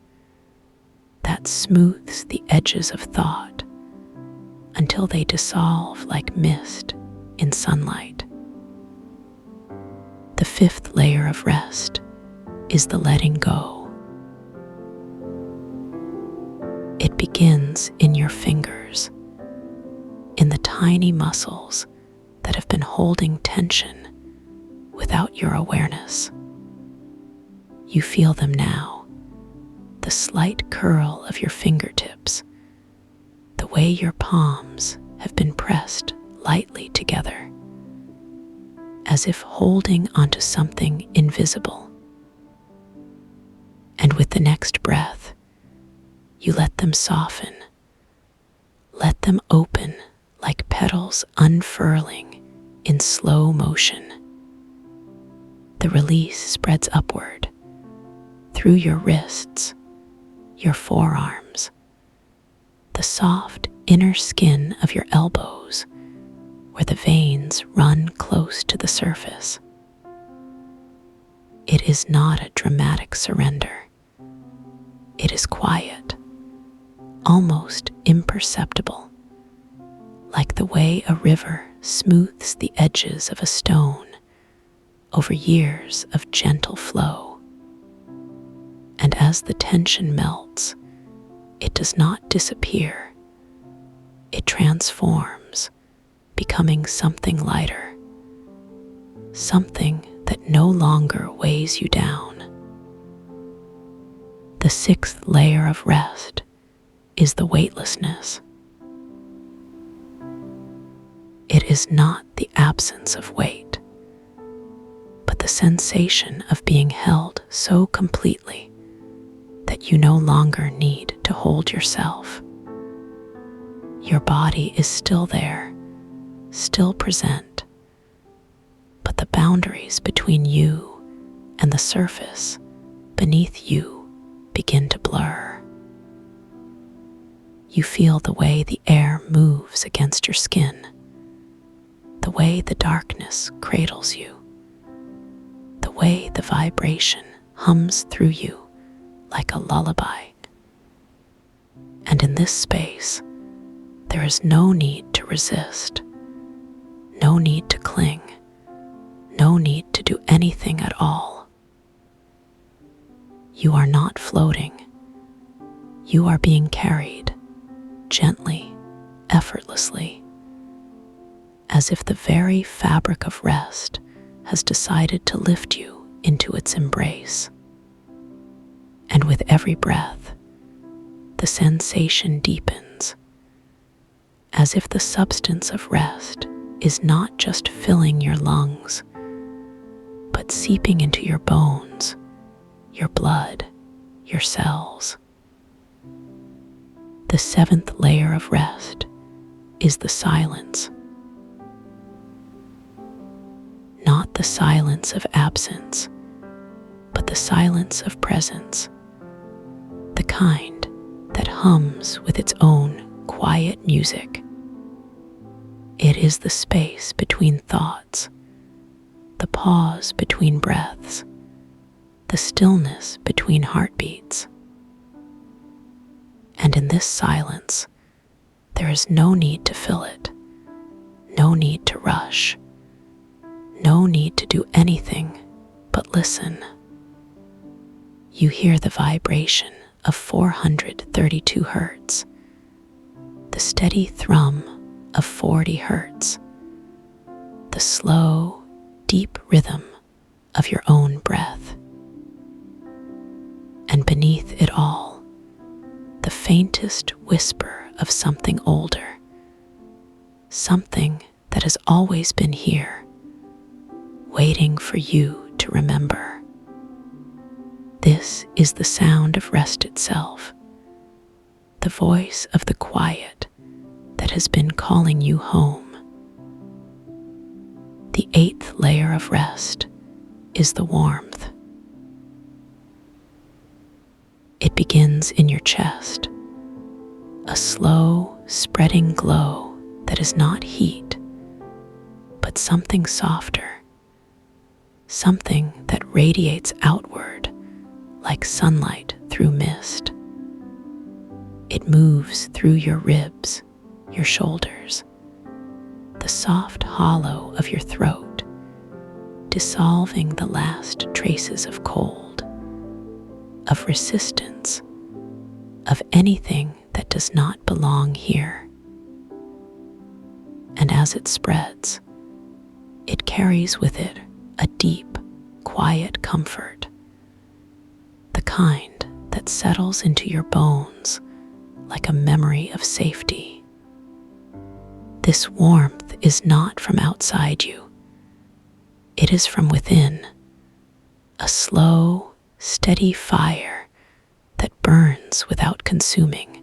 that smooths the edges of thought until they dissolve like mist in sunlight. The fifth layer of rest is the letting go. It begins in your fingers, in the tiny muscles that have been holding tension without your awareness. You feel them now, the slight curl of your fingertips, the way your palms have been pressed lightly together, as if holding onto something invisible. And with the next breath, you let them soften, let them open like petals unfurling in slow motion. The release spreads upward, through your wrists, your forearms, the soft inner skin of your elbows, where the veins run close to the surface. It is not a dramatic surrender. It is quiet, almost imperceptible, like the way a river smooths the edges of a stone over years of gentle flow. And as the tension melts, it does not disappear. It transforms, becoming something lighter, something that no longer weighs you down. The sixth layer of rest is the weightlessness. It is not the absence of weight, but the sensation of being held so completely that you no longer need to hold yourself. Your body is still there, still present, but the boundaries between you and the surface beneath you begin to blur. You feel the way the air moves against your skin, the way the darkness cradles you, the way the vibration hums through you like a lullaby. And in this space, there is no need to resist, no need to cling, no need to do anything at all. You are not floating. You are being carried gently, effortlessly, as if the very fabric of rest has decided to lift you into its embrace. And with every breath, the sensation deepens, as if the substance of rest is not just filling your lungs, but seeping into your bones, your blood, your cells. The seventh layer of rest is the silence. Not the silence of absence, but the silence of presence, the kind that hums with its own quiet music. It is the space between thoughts, the pause between breaths, the stillness between heartbeats. And in this silence, there is no need to fill it, no need to rush, no need to do anything but listen. You hear the vibration of 432 hertz, the steady thrum of 40 hertz, the slow, deep rhythm of your own breath. And beneath it all, the faintest whisper of something older, something that has always been here, waiting for you to remember. This is the sound of rest itself, the voice of the quiet that has been calling you home. The eighth layer of rest is the warmth. It begins in your chest, a slow, spreading glow that is not heat, but something softer, something that radiates outward like sunlight through mist. It moves through your ribs, your shoulders, the soft hollow of your throat, dissolving the last traces of cold, of resistance, of anything that does not belong here. And as it spreads, it carries with it a deep, quiet comfort, the kind that settles into your bones like a memory of safety. This warmth is not from outside you. It is from within, a slow, steady fire that burns without consuming,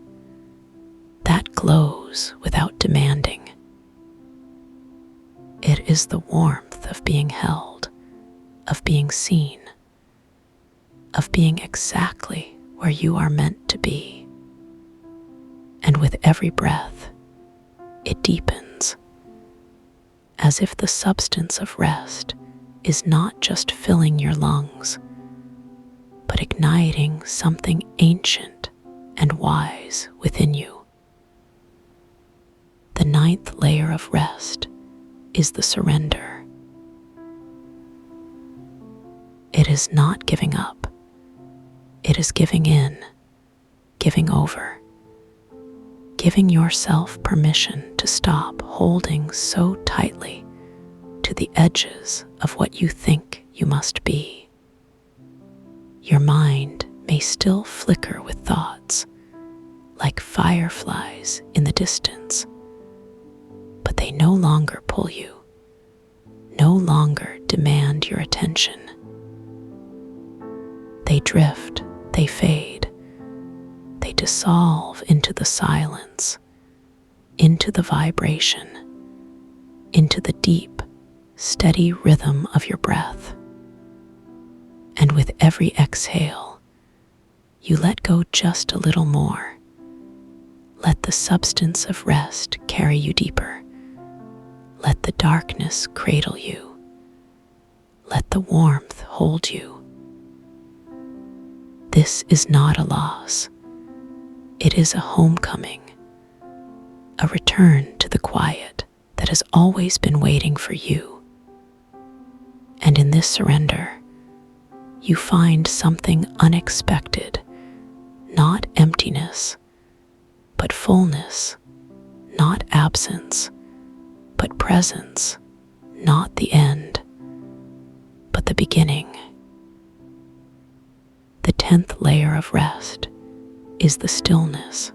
that glows without demanding. It is the warmth of being held, of being seen, of being exactly where you are meant to be. And with every breath, it deepens, as if the substance of rest is not just filling your lungs, but igniting something ancient and wise within you. The ninth layer of rest is the surrender. It is not giving up. It is giving in, giving over, giving yourself permission to stop holding so tightly to the edges of what you think you must be. Your mind may still flicker with thoughts, like fireflies in the distance, but they no longer pull you, no longer demand your attention. They drift, they fade, they dissolve into the silence, into the vibration, into the deep, steady rhythm of your breath. And with every exhale, you let go just a little more. Let the substance of rest carry you deeper. Let the darkness cradle you. Let the warmth hold you. This is not a loss. It is a homecoming, a return to the quiet that has always been waiting for you. And in this surrender, you find something unexpected, not emptiness, but fullness, not absence, but presence, not the end, but the beginning. The 10th layer of rest is the stillness.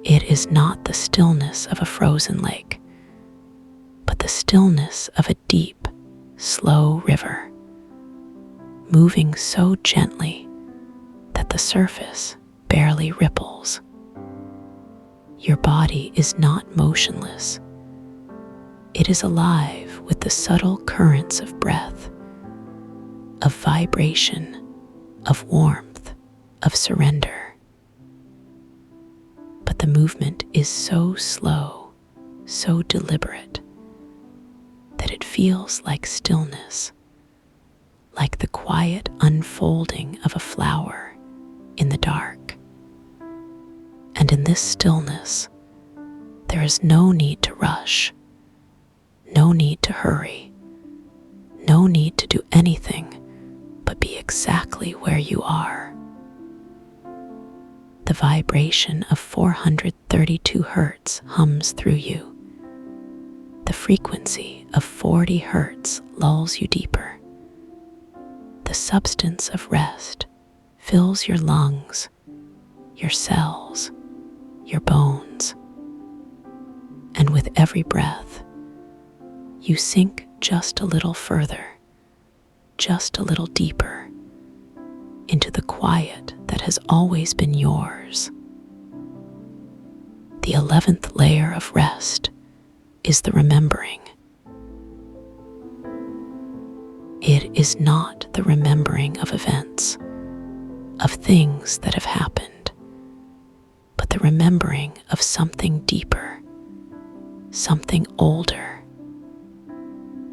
It is not the stillness of a frozen lake, but the stillness of a deep, slow river, moving so gently that the surface barely ripples. Your body is not motionless. It is alive with the subtle currents of breath, of vibration, of warmth, of surrender. But the movement is so slow, so deliberate, that it feels like stillness, like the quiet unfolding of a flower in the dark. And in this stillness, there is no need to rush, no need to hurry, no need to do anything but be exactly where you are. The vibration of 432 hertz hums through you. The frequency of 40 hertz lulls you deeper. The substance of rest fills your lungs, your cells, your bones. And with every breath, you sink just a little further, just a little deeper, into the quiet that has always been yours. The 11th layer of rest is the remembering. It is not the remembering of events, of things that have happened, but the remembering of something deeper, something older.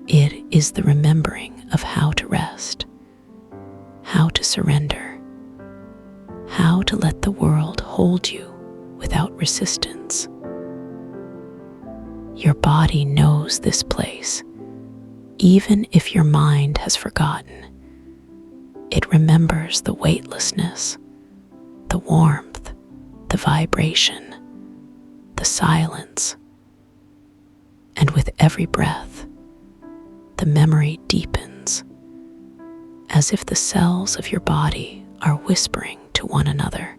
It is the remembering of how to rest, how to surrender, how to let the world hold you without resistance. Your body knows this place, even if your mind has forgotten. It remembers the weightlessness, the warmth, the vibration, the silence. And with every breath, the memory deepens, as if the cells of your body are whispering to one another,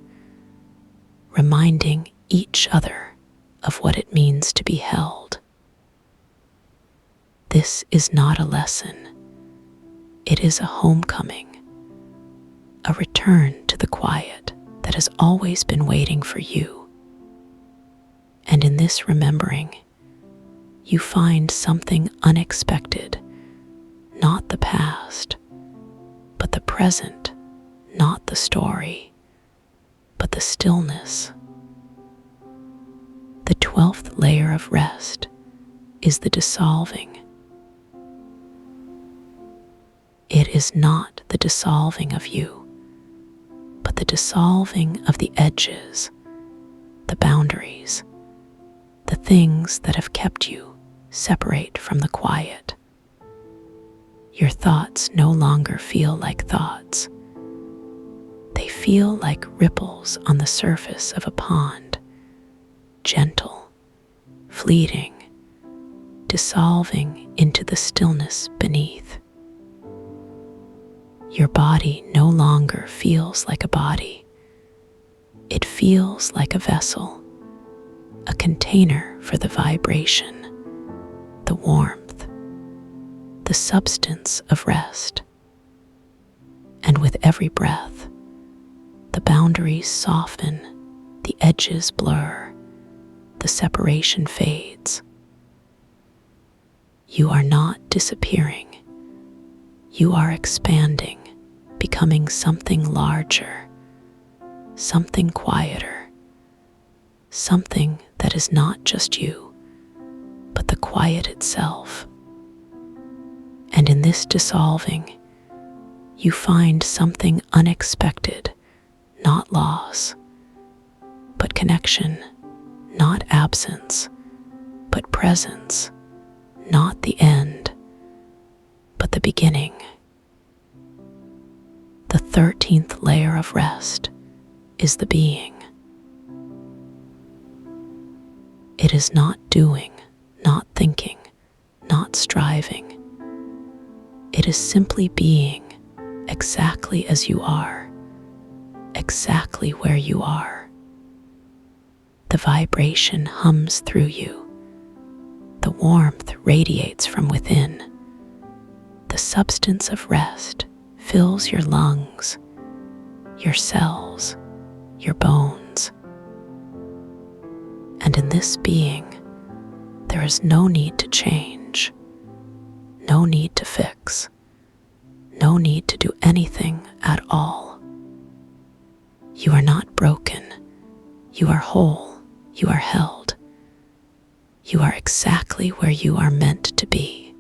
reminding each other of what it means to be held. This is not a lesson. It is a homecoming, a return to the quiet that has always been waiting for you. And in this remembering, you find something unexpected, not the past, but the present, not the story, but the stillness. The 12th layer of rest is the dissolving. It is not the dissolving of you, but the dissolving of the edges, the boundaries, the things that have kept you separate from the quiet. Your thoughts no longer feel like thoughts. They feel like ripples on the surface of a pond, gentle, fleeting, dissolving into the stillness beneath. Your body no longer feels like a body. It feels like a vessel, a container for the vibration, the warmth, the substance of rest. And with every breath, the boundaries soften, The edges blur, the separation fades. You are not disappearing. You are expanding, becoming something larger, something quieter, something that is not just you, but the quiet itself. And in this dissolving, you find something unexpected, not loss, but connection, not absence, but presence, not the end, but the beginning. The 13th layer of rest is the being. It is not doing, not thinking, not striving. It is simply being exactly as you are, exactly where you are. The vibration hums through you. The warmth radiates from within. The substance of rest fills your lungs, your cells, your bones. And in this being, there is no need to change, no need to fix, no need to do anything at all. You are not broken. You are whole. You are held. You are exactly where you are meant to be.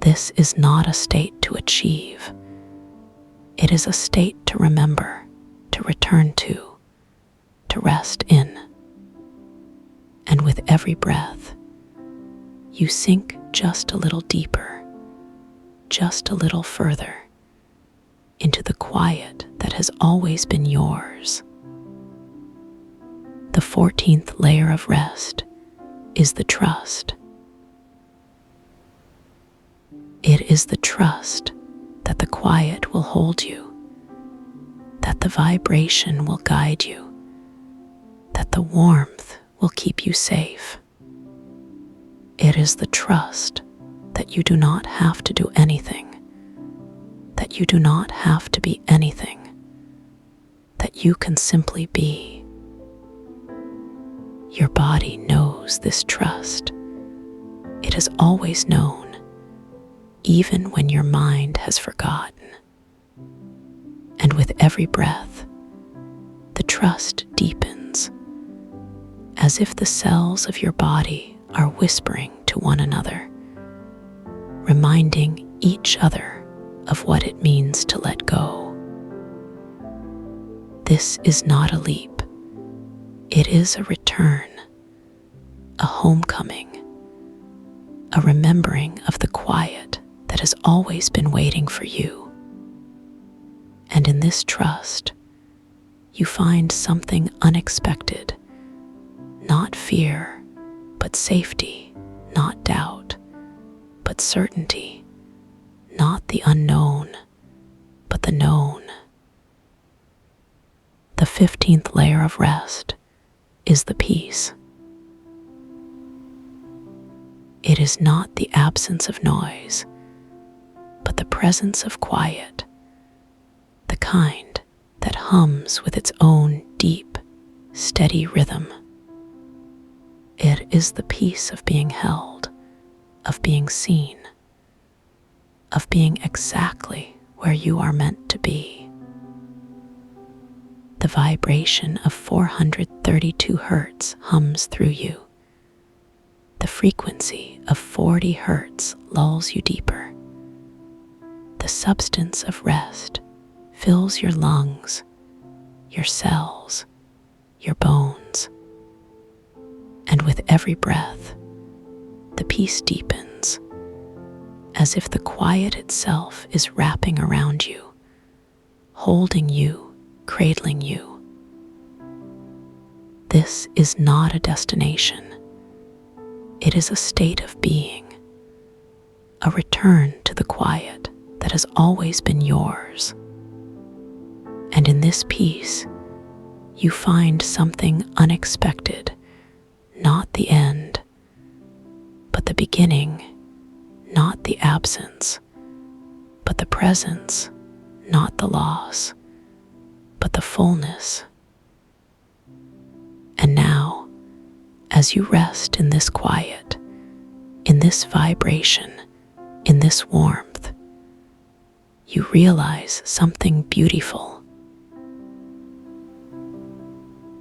This is not a state to achieve. It is a state to remember, to return to rest in. And with every breath, you sink just a little deeper, just a little further, into the quiet that has always been yours. The 14th layer of rest is the trust. It is the trust that the quiet will hold you, that the vibration will guide you, that the warmth will keep you safe. It is the trust that you do not have to do anything, that you do not have to be anything, that you can simply be. Your body knows this trust. It has always known, even when your mind has forgotten. And with every breath, the trust deepens, as if the cells of your body are whispering to one another, reminding each other of what it means to let go. This is not a leap. It is a return, a homecoming, a remembering of the quiet that has always been waiting for you. And in this trust, you find something unexpected, not fear, but safety, not doubt, but certainty, not the unknown, but the known. The 15th layer of rest is the peace. It is not the absence of noise, but the presence of quiet, the kind that hums with its own deep, steady rhythm. It is the peace of being held, of being seen, of being exactly where you are meant to be. The vibration of 432 hertz hums through you. The frequency of 40 hertz lulls you deeper. The substance of rest fills your lungs, your cells, your bones. And with every breath, the peace deepens, as if the quiet itself is wrapping around you, holding you, cradling you. This is not a destination. It is a state of being, a return to the quiet that has always been yours. And in this peace, you find something unexpected, not the end, but the beginning, not the absence, but the presence, not the loss, but the fullness. As you rest in this quiet, in this vibration, in this warmth, you realize something beautiful.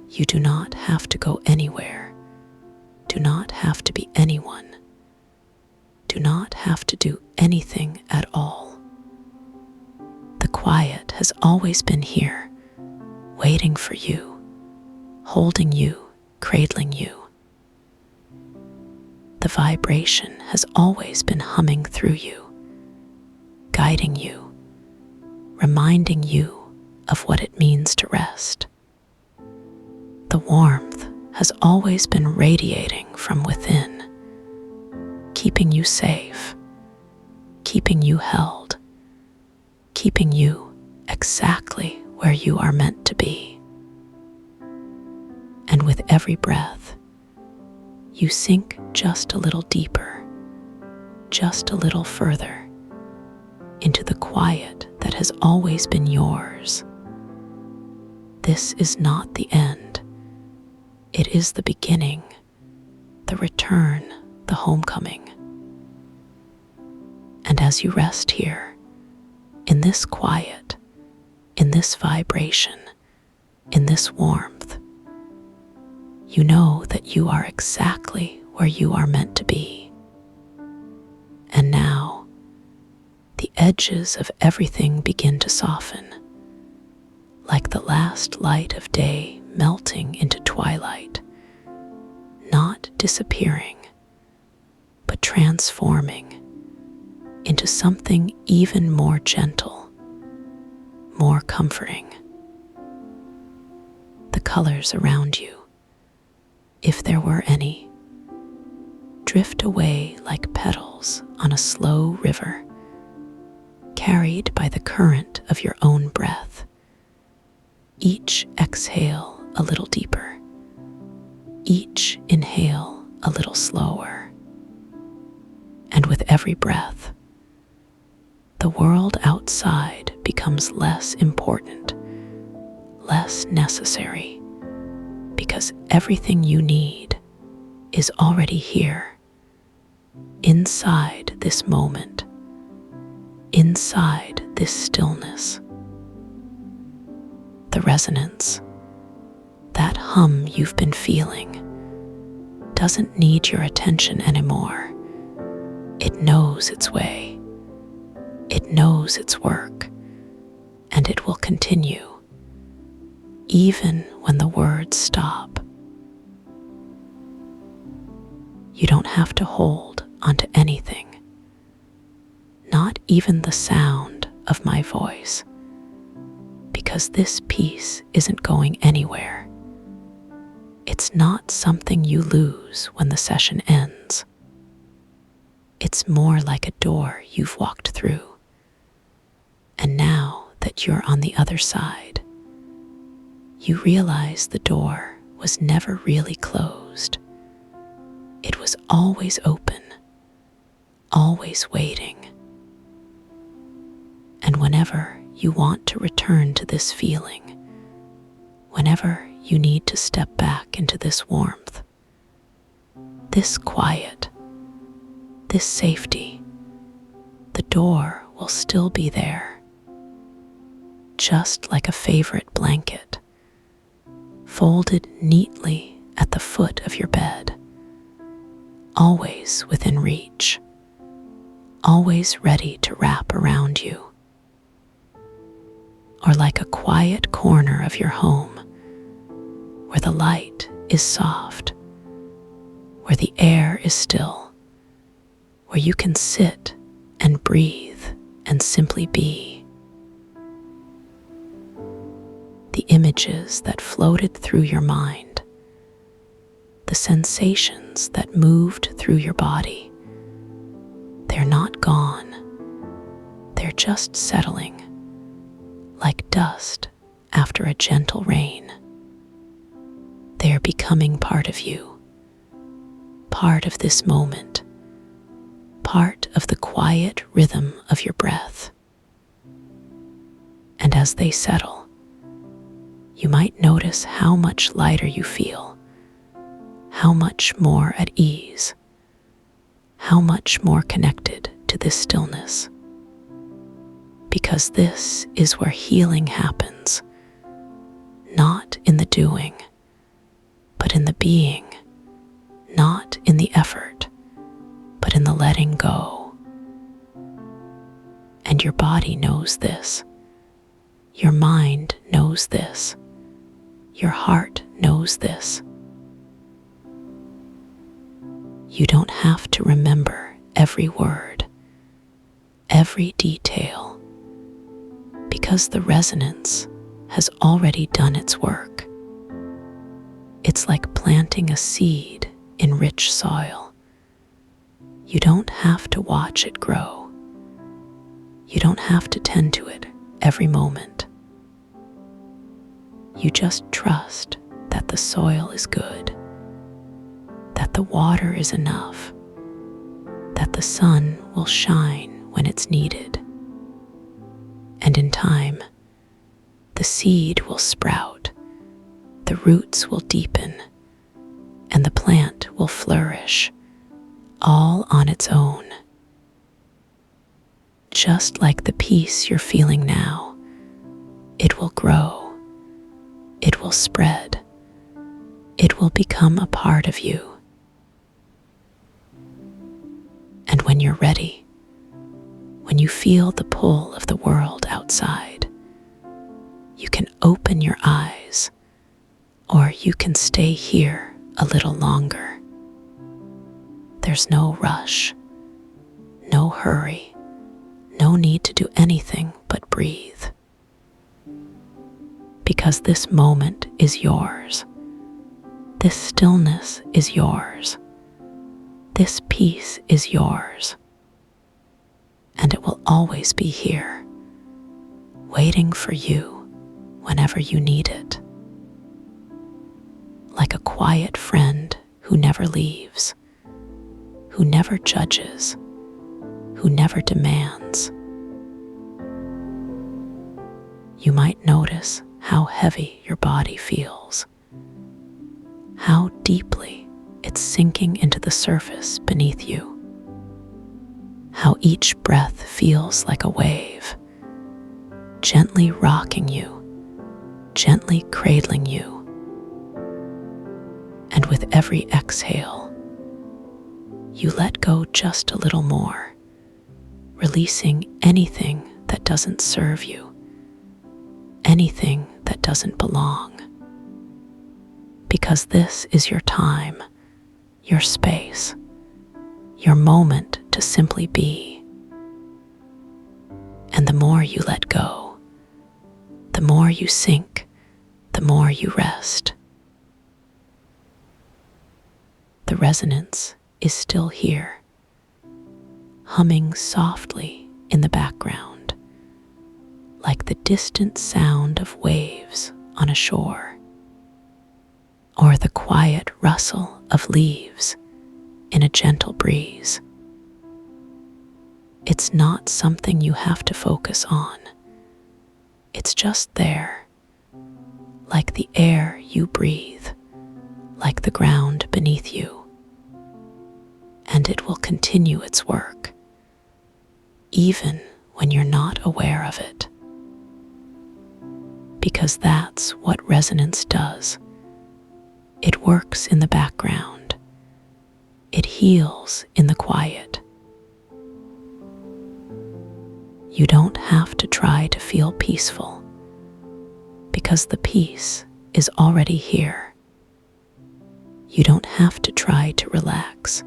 You do not have to go anywhere, do not have to be anyone, do not have to do anything at all. The quiet has always been here, waiting for you, holding you, cradling you. The vibration has always been humming through you, guiding you, reminding you of what it means to rest. The warmth has always been radiating from within, keeping you safe, keeping you held, keeping you exactly where you are meant to be. And with every breath, you sink just a little deeper, just a little further, into the quiet that has always been yours. This is not the end. It is the beginning, the return, the homecoming. And as you rest here, in this quiet, in this vibration, in this warmth, you know that you are exactly where you are meant to be. And now, the edges of everything begin to soften, like the last light of day melting into twilight, not disappearing, but transforming into something even more gentle, more comforting. The colors around you, if there were any, drift away like petals on a slow river, carried by the current of your own breath. Each exhale a little deeper, each inhale a little slower. And with every breath, the world outside becomes less important, less necessary, because everything you need is already here, inside this moment, inside this stillness. The resonance, that hum you've been feeling, doesn't need your attention anymore. It knows its way, it knows its work, and it will continue, even when the words stop. You don't have to hold onto anything, not even the sound of my voice, because this piece isn't going anywhere. It's not something you lose when the session ends. It's more like a door you've walked through. And now that you're on the other side, you realize the door was never really closed. It was always open, always waiting. And whenever you want to return to this feeling, whenever you need to step back into this warmth, this quiet, this safety, the door will still be there, just like a favorite blanket, folded neatly at the foot of your bed, always within reach, always ready to wrap around you. Or like a quiet corner of your home, where the light is soft, where the air is still, where you can sit and breathe and simply be. The images that floated through your mind, the sensations that moved through your body, they're not gone. They're just settling, like dust after a gentle rain. They are becoming part of you, part of this moment, part of the quiet rhythm of your breath. And as they settle, you might notice how much lighter you feel, how much more at ease, how much more connected to this stillness. Because this is where healing happens, not in the doing, but in the being, not in the effort, but in the letting go. And your body knows this. Your mind knows this. Your heart knows this. You don't have to remember every word, every detail, because the resonance has already done its work. It's like planting a seed in rich soil. You don't have to watch it grow. You don't have to tend to it every moment. You just trust that the soil is good, that the water is enough, that the sun will shine when it's needed. And in time, the seed will sprout, the roots will deepen, and the plant will flourish, all on its own. Just like the peace you're feeling now, it will grow, it will spread, it will become a part of you. And when you're ready, when you feel the pull of the world outside, you can open your eyes, or you can stay here a little longer. There's no rush, no hurry, no need to do anything but breathe. Because this moment is yours. This stillness is yours. This peace is yours. And it will always be here, waiting for you whenever you need it. Like a quiet friend who never leaves, who never judges, who never demands. You might notice how heavy your body feels, how deeply it's sinking into the surface beneath you, how each breath feels like a wave, gently rocking you, gently cradling you. And with every exhale, you let go just a little more, releasing anything that doesn't serve you, anything that doesn't belong. Because this is your time, your space, your moment to simply be. And the more you let go, the more you sink, the more you rest. The resonance is still here, humming softly in the background, like the distant sound of waves on a shore, or the quiet rustle of leaves in a gentle breeze. It's not something you have to focus on. It's just there, like the air you breathe, like the ground beneath you. And it will continue its work, even when you're not aware of it. Because that's what resonance does. It works in the background. It heals in the quiet. You don't have to try to feel peaceful, because the peace is already here. You don't have to try to relax,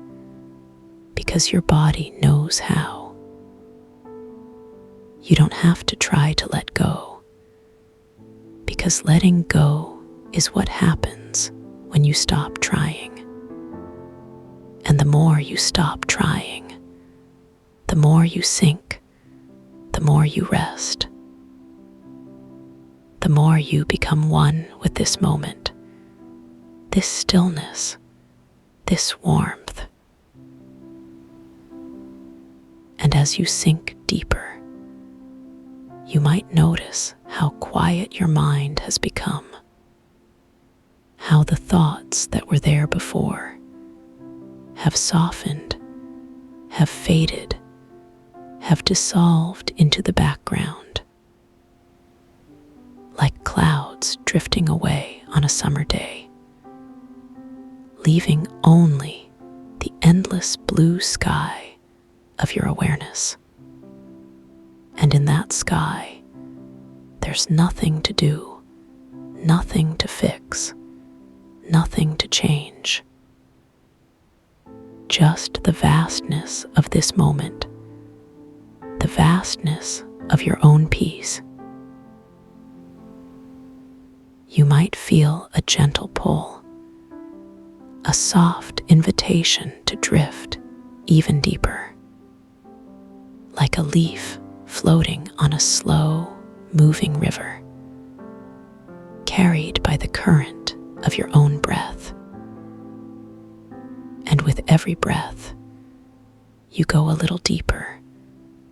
because your body knows how. You don't have to try to let go, because letting go is what happens when you stop trying. And the more you stop trying, the more you sink, the more you rest, the more you become one with this moment, this stillness, this warmth. And as you sink deeper, you might notice how quiet your mind has become, how the thoughts that were there before have softened, have faded, have dissolved into the background, like clouds drifting away on a summer day, leaving only the endless blue sky of your awareness. And in that sky, there's nothing to do, nothing to fix, nothing to change. Just the vastness of this moment, the vastness of your own peace. You might feel a gentle pull, a soft invitation to drift even deeper, like a leaf floating on a slow, moving river, carried by the current of your own breath. And with every breath, you go a little deeper,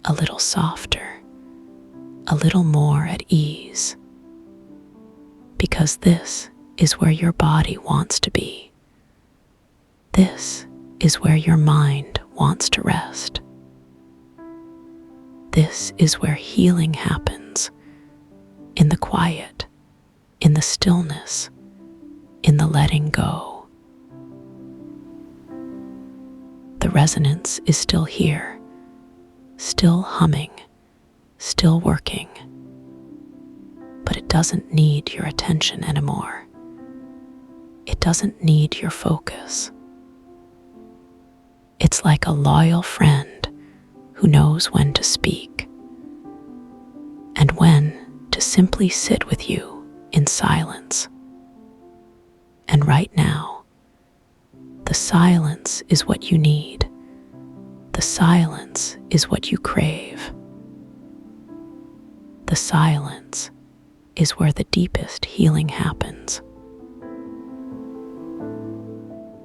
a little softer, a little more at ease, because this is where your body wants to be. This is where your mind wants to rest. This is where healing happens, in the quiet, in the stillness, in the letting go. The resonance is still here, still humming, still working, but it doesn't need your attention anymore. It doesn't need your focus. It's like a loyal friend who knows when to speak and when to simply sit with you in silence. And right now, the silence is what you need. The silence is what you crave. The silence is where the deepest healing happens.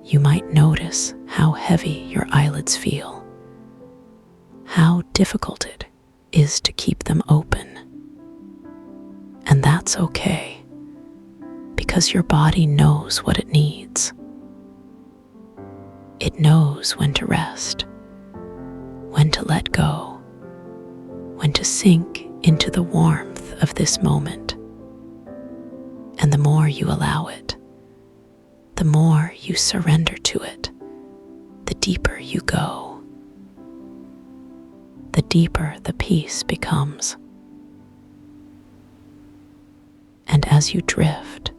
You might notice how heavy your eyelids feel, how difficult it is to keep them open. And that's okay, because your body knows what it needs. It knows when to rest, when to let go, when to sink into the warmth of this moment. And the more you allow it, the more you surrender to it, the deeper you go. The deeper the peace becomes. And as you drift,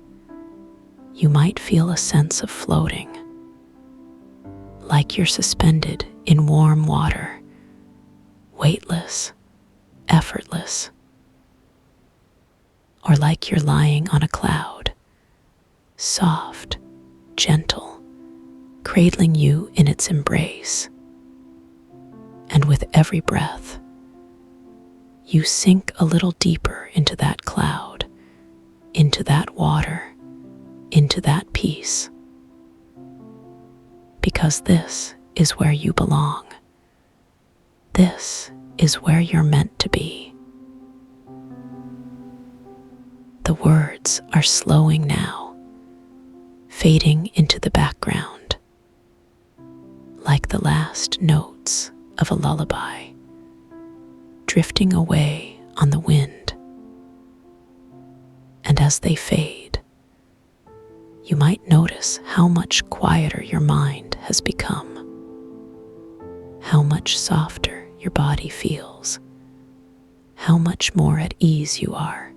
you might feel a sense of floating, like you're suspended in warm water, weightless, effortless, or like you're lying on a cloud, soft, gentle, cradling you in its embrace. And with every breath, you sink a little deeper into that cloud, into that water, into that peace. Because this is where you belong. This is where you're meant to be. The words are slowing now, fading into the background, like the last notes of a lullaby, drifting away on the wind. And as they fade, you might notice how much quieter your mind has become, how much softer your body feels, how much more at ease you are.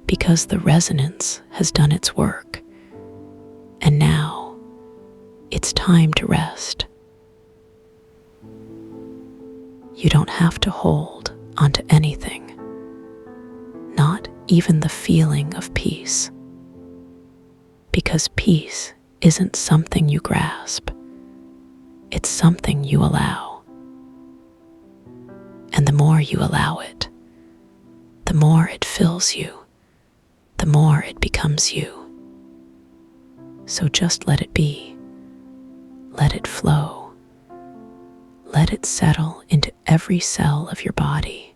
Because the resonance has done its work, and now it's time to rest. You don't have to hold onto anything, not even the feeling of peace. Because peace isn't something you grasp, it's something you allow. And the more you allow it, the more it fills you, the more it becomes you. So just let it be, let it flow. Let it settle into every cell of your body,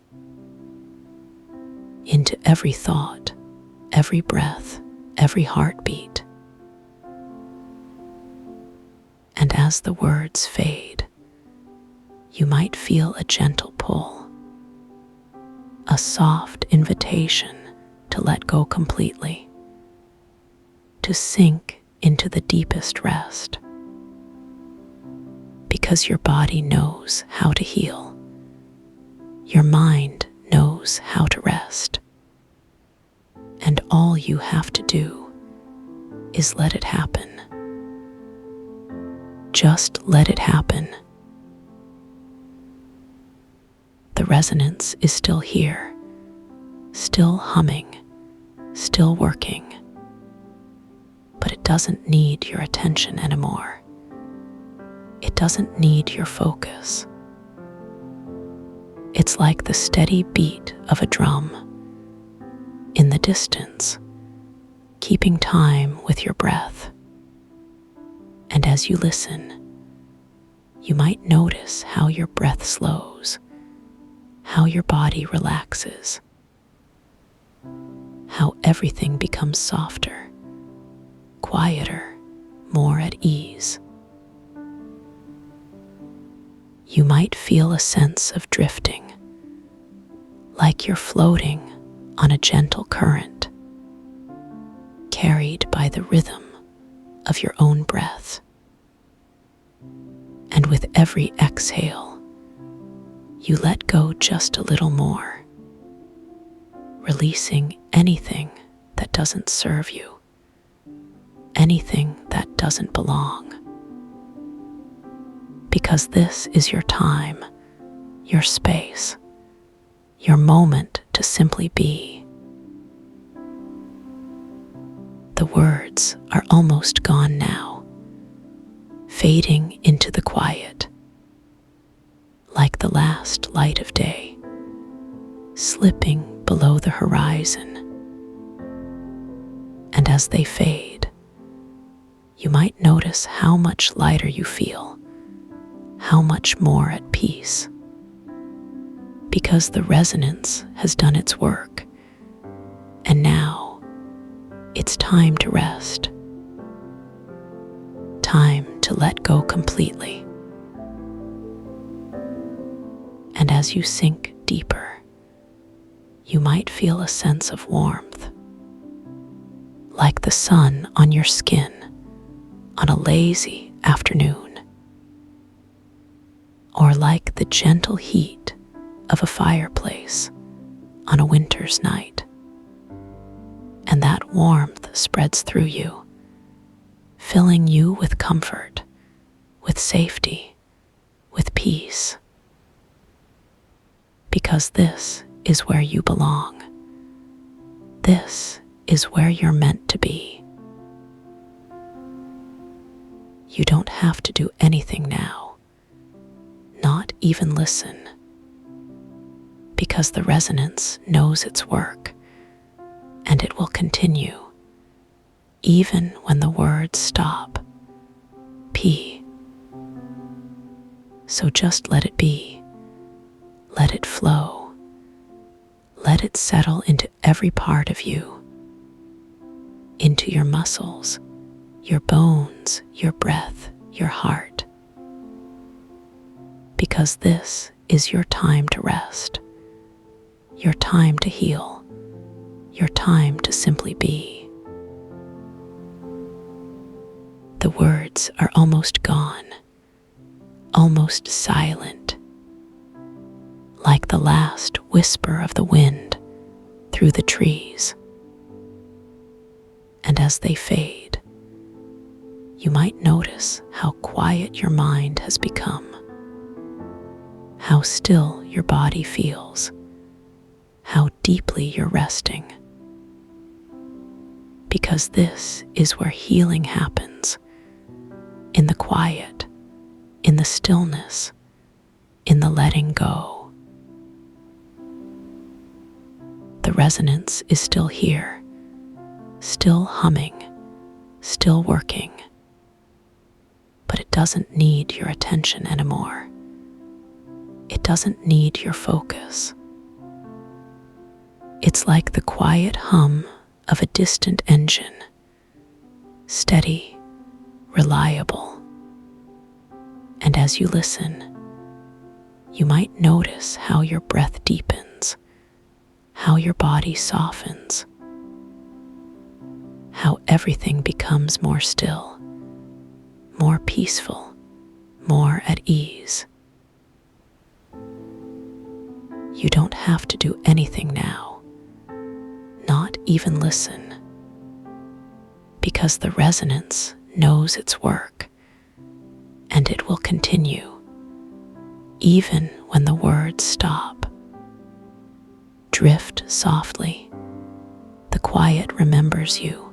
into every thought, every breath, every heartbeat. And as the words fade, you might feel a gentle pull, a soft invitation to let go completely, to sink into the deepest rest. Because your body knows how to heal, your mind knows how to rest, and all you have to do is let it happen. Just let it happen. The resonance is still here, still humming, still working, but it doesn't need your attention anymore. It doesn't need your focus. It's like the steady beat of a drum in the distance, keeping time with your breath. And as you listen, you might notice how your breath slows, how your body relaxes, how everything becomes softer, quieter, more at ease. You might feel a sense of drifting, like you're floating on a gentle current, carried by the rhythm of your own breath. And with every exhale, you let go just a little more, releasing anything that doesn't serve you, anything that doesn't belong. Because this is your time, your space, your moment to simply be. The words are almost gone now, fading into the quiet, like the last light of day, slipping below the horizon. And as they fade, you might notice how much lighter you feel, how much more at peace, because the resonance has done its work, and now it's time to rest, time to let go completely. And as you sink deeper, you might feel a sense of warmth, like the sun on your skin on a lazy afternoon, or like the gentle heat of a fireplace on a winter's night. And that warmth spreads through you, filling you with comfort, with safety, with peace. Because this is where you belong. This is where you're meant to be. You don't have to do anything now, not even listen, because the resonance knows its work, and it will continue, even when the words stop. P. So just let it be, let it flow, let it settle into every part of you, into your muscles, your bones, your breath, your heart. Because this is your time to rest, your time to heal, your time to simply be. The words are almost gone, almost silent, like the last whisper of the wind through the trees. And as they fade, you might notice how quiet your mind has become, how still your body feels, how deeply you're resting. Because this is where healing happens, in the quiet, in the stillness, in the letting go. The resonance is still here, still humming, still working, but it doesn't need your attention anymore. It doesn't need your focus. It's like the quiet hum of a distant engine, steady, reliable. And as you listen, you might notice how your breath deepens, how your body softens, how everything becomes more still, more peaceful, more at ease. You don't have to do anything now, not even listen, because the resonance knows its work, and it will continue, even when the words stop. Drift softly. The quiet remembers you.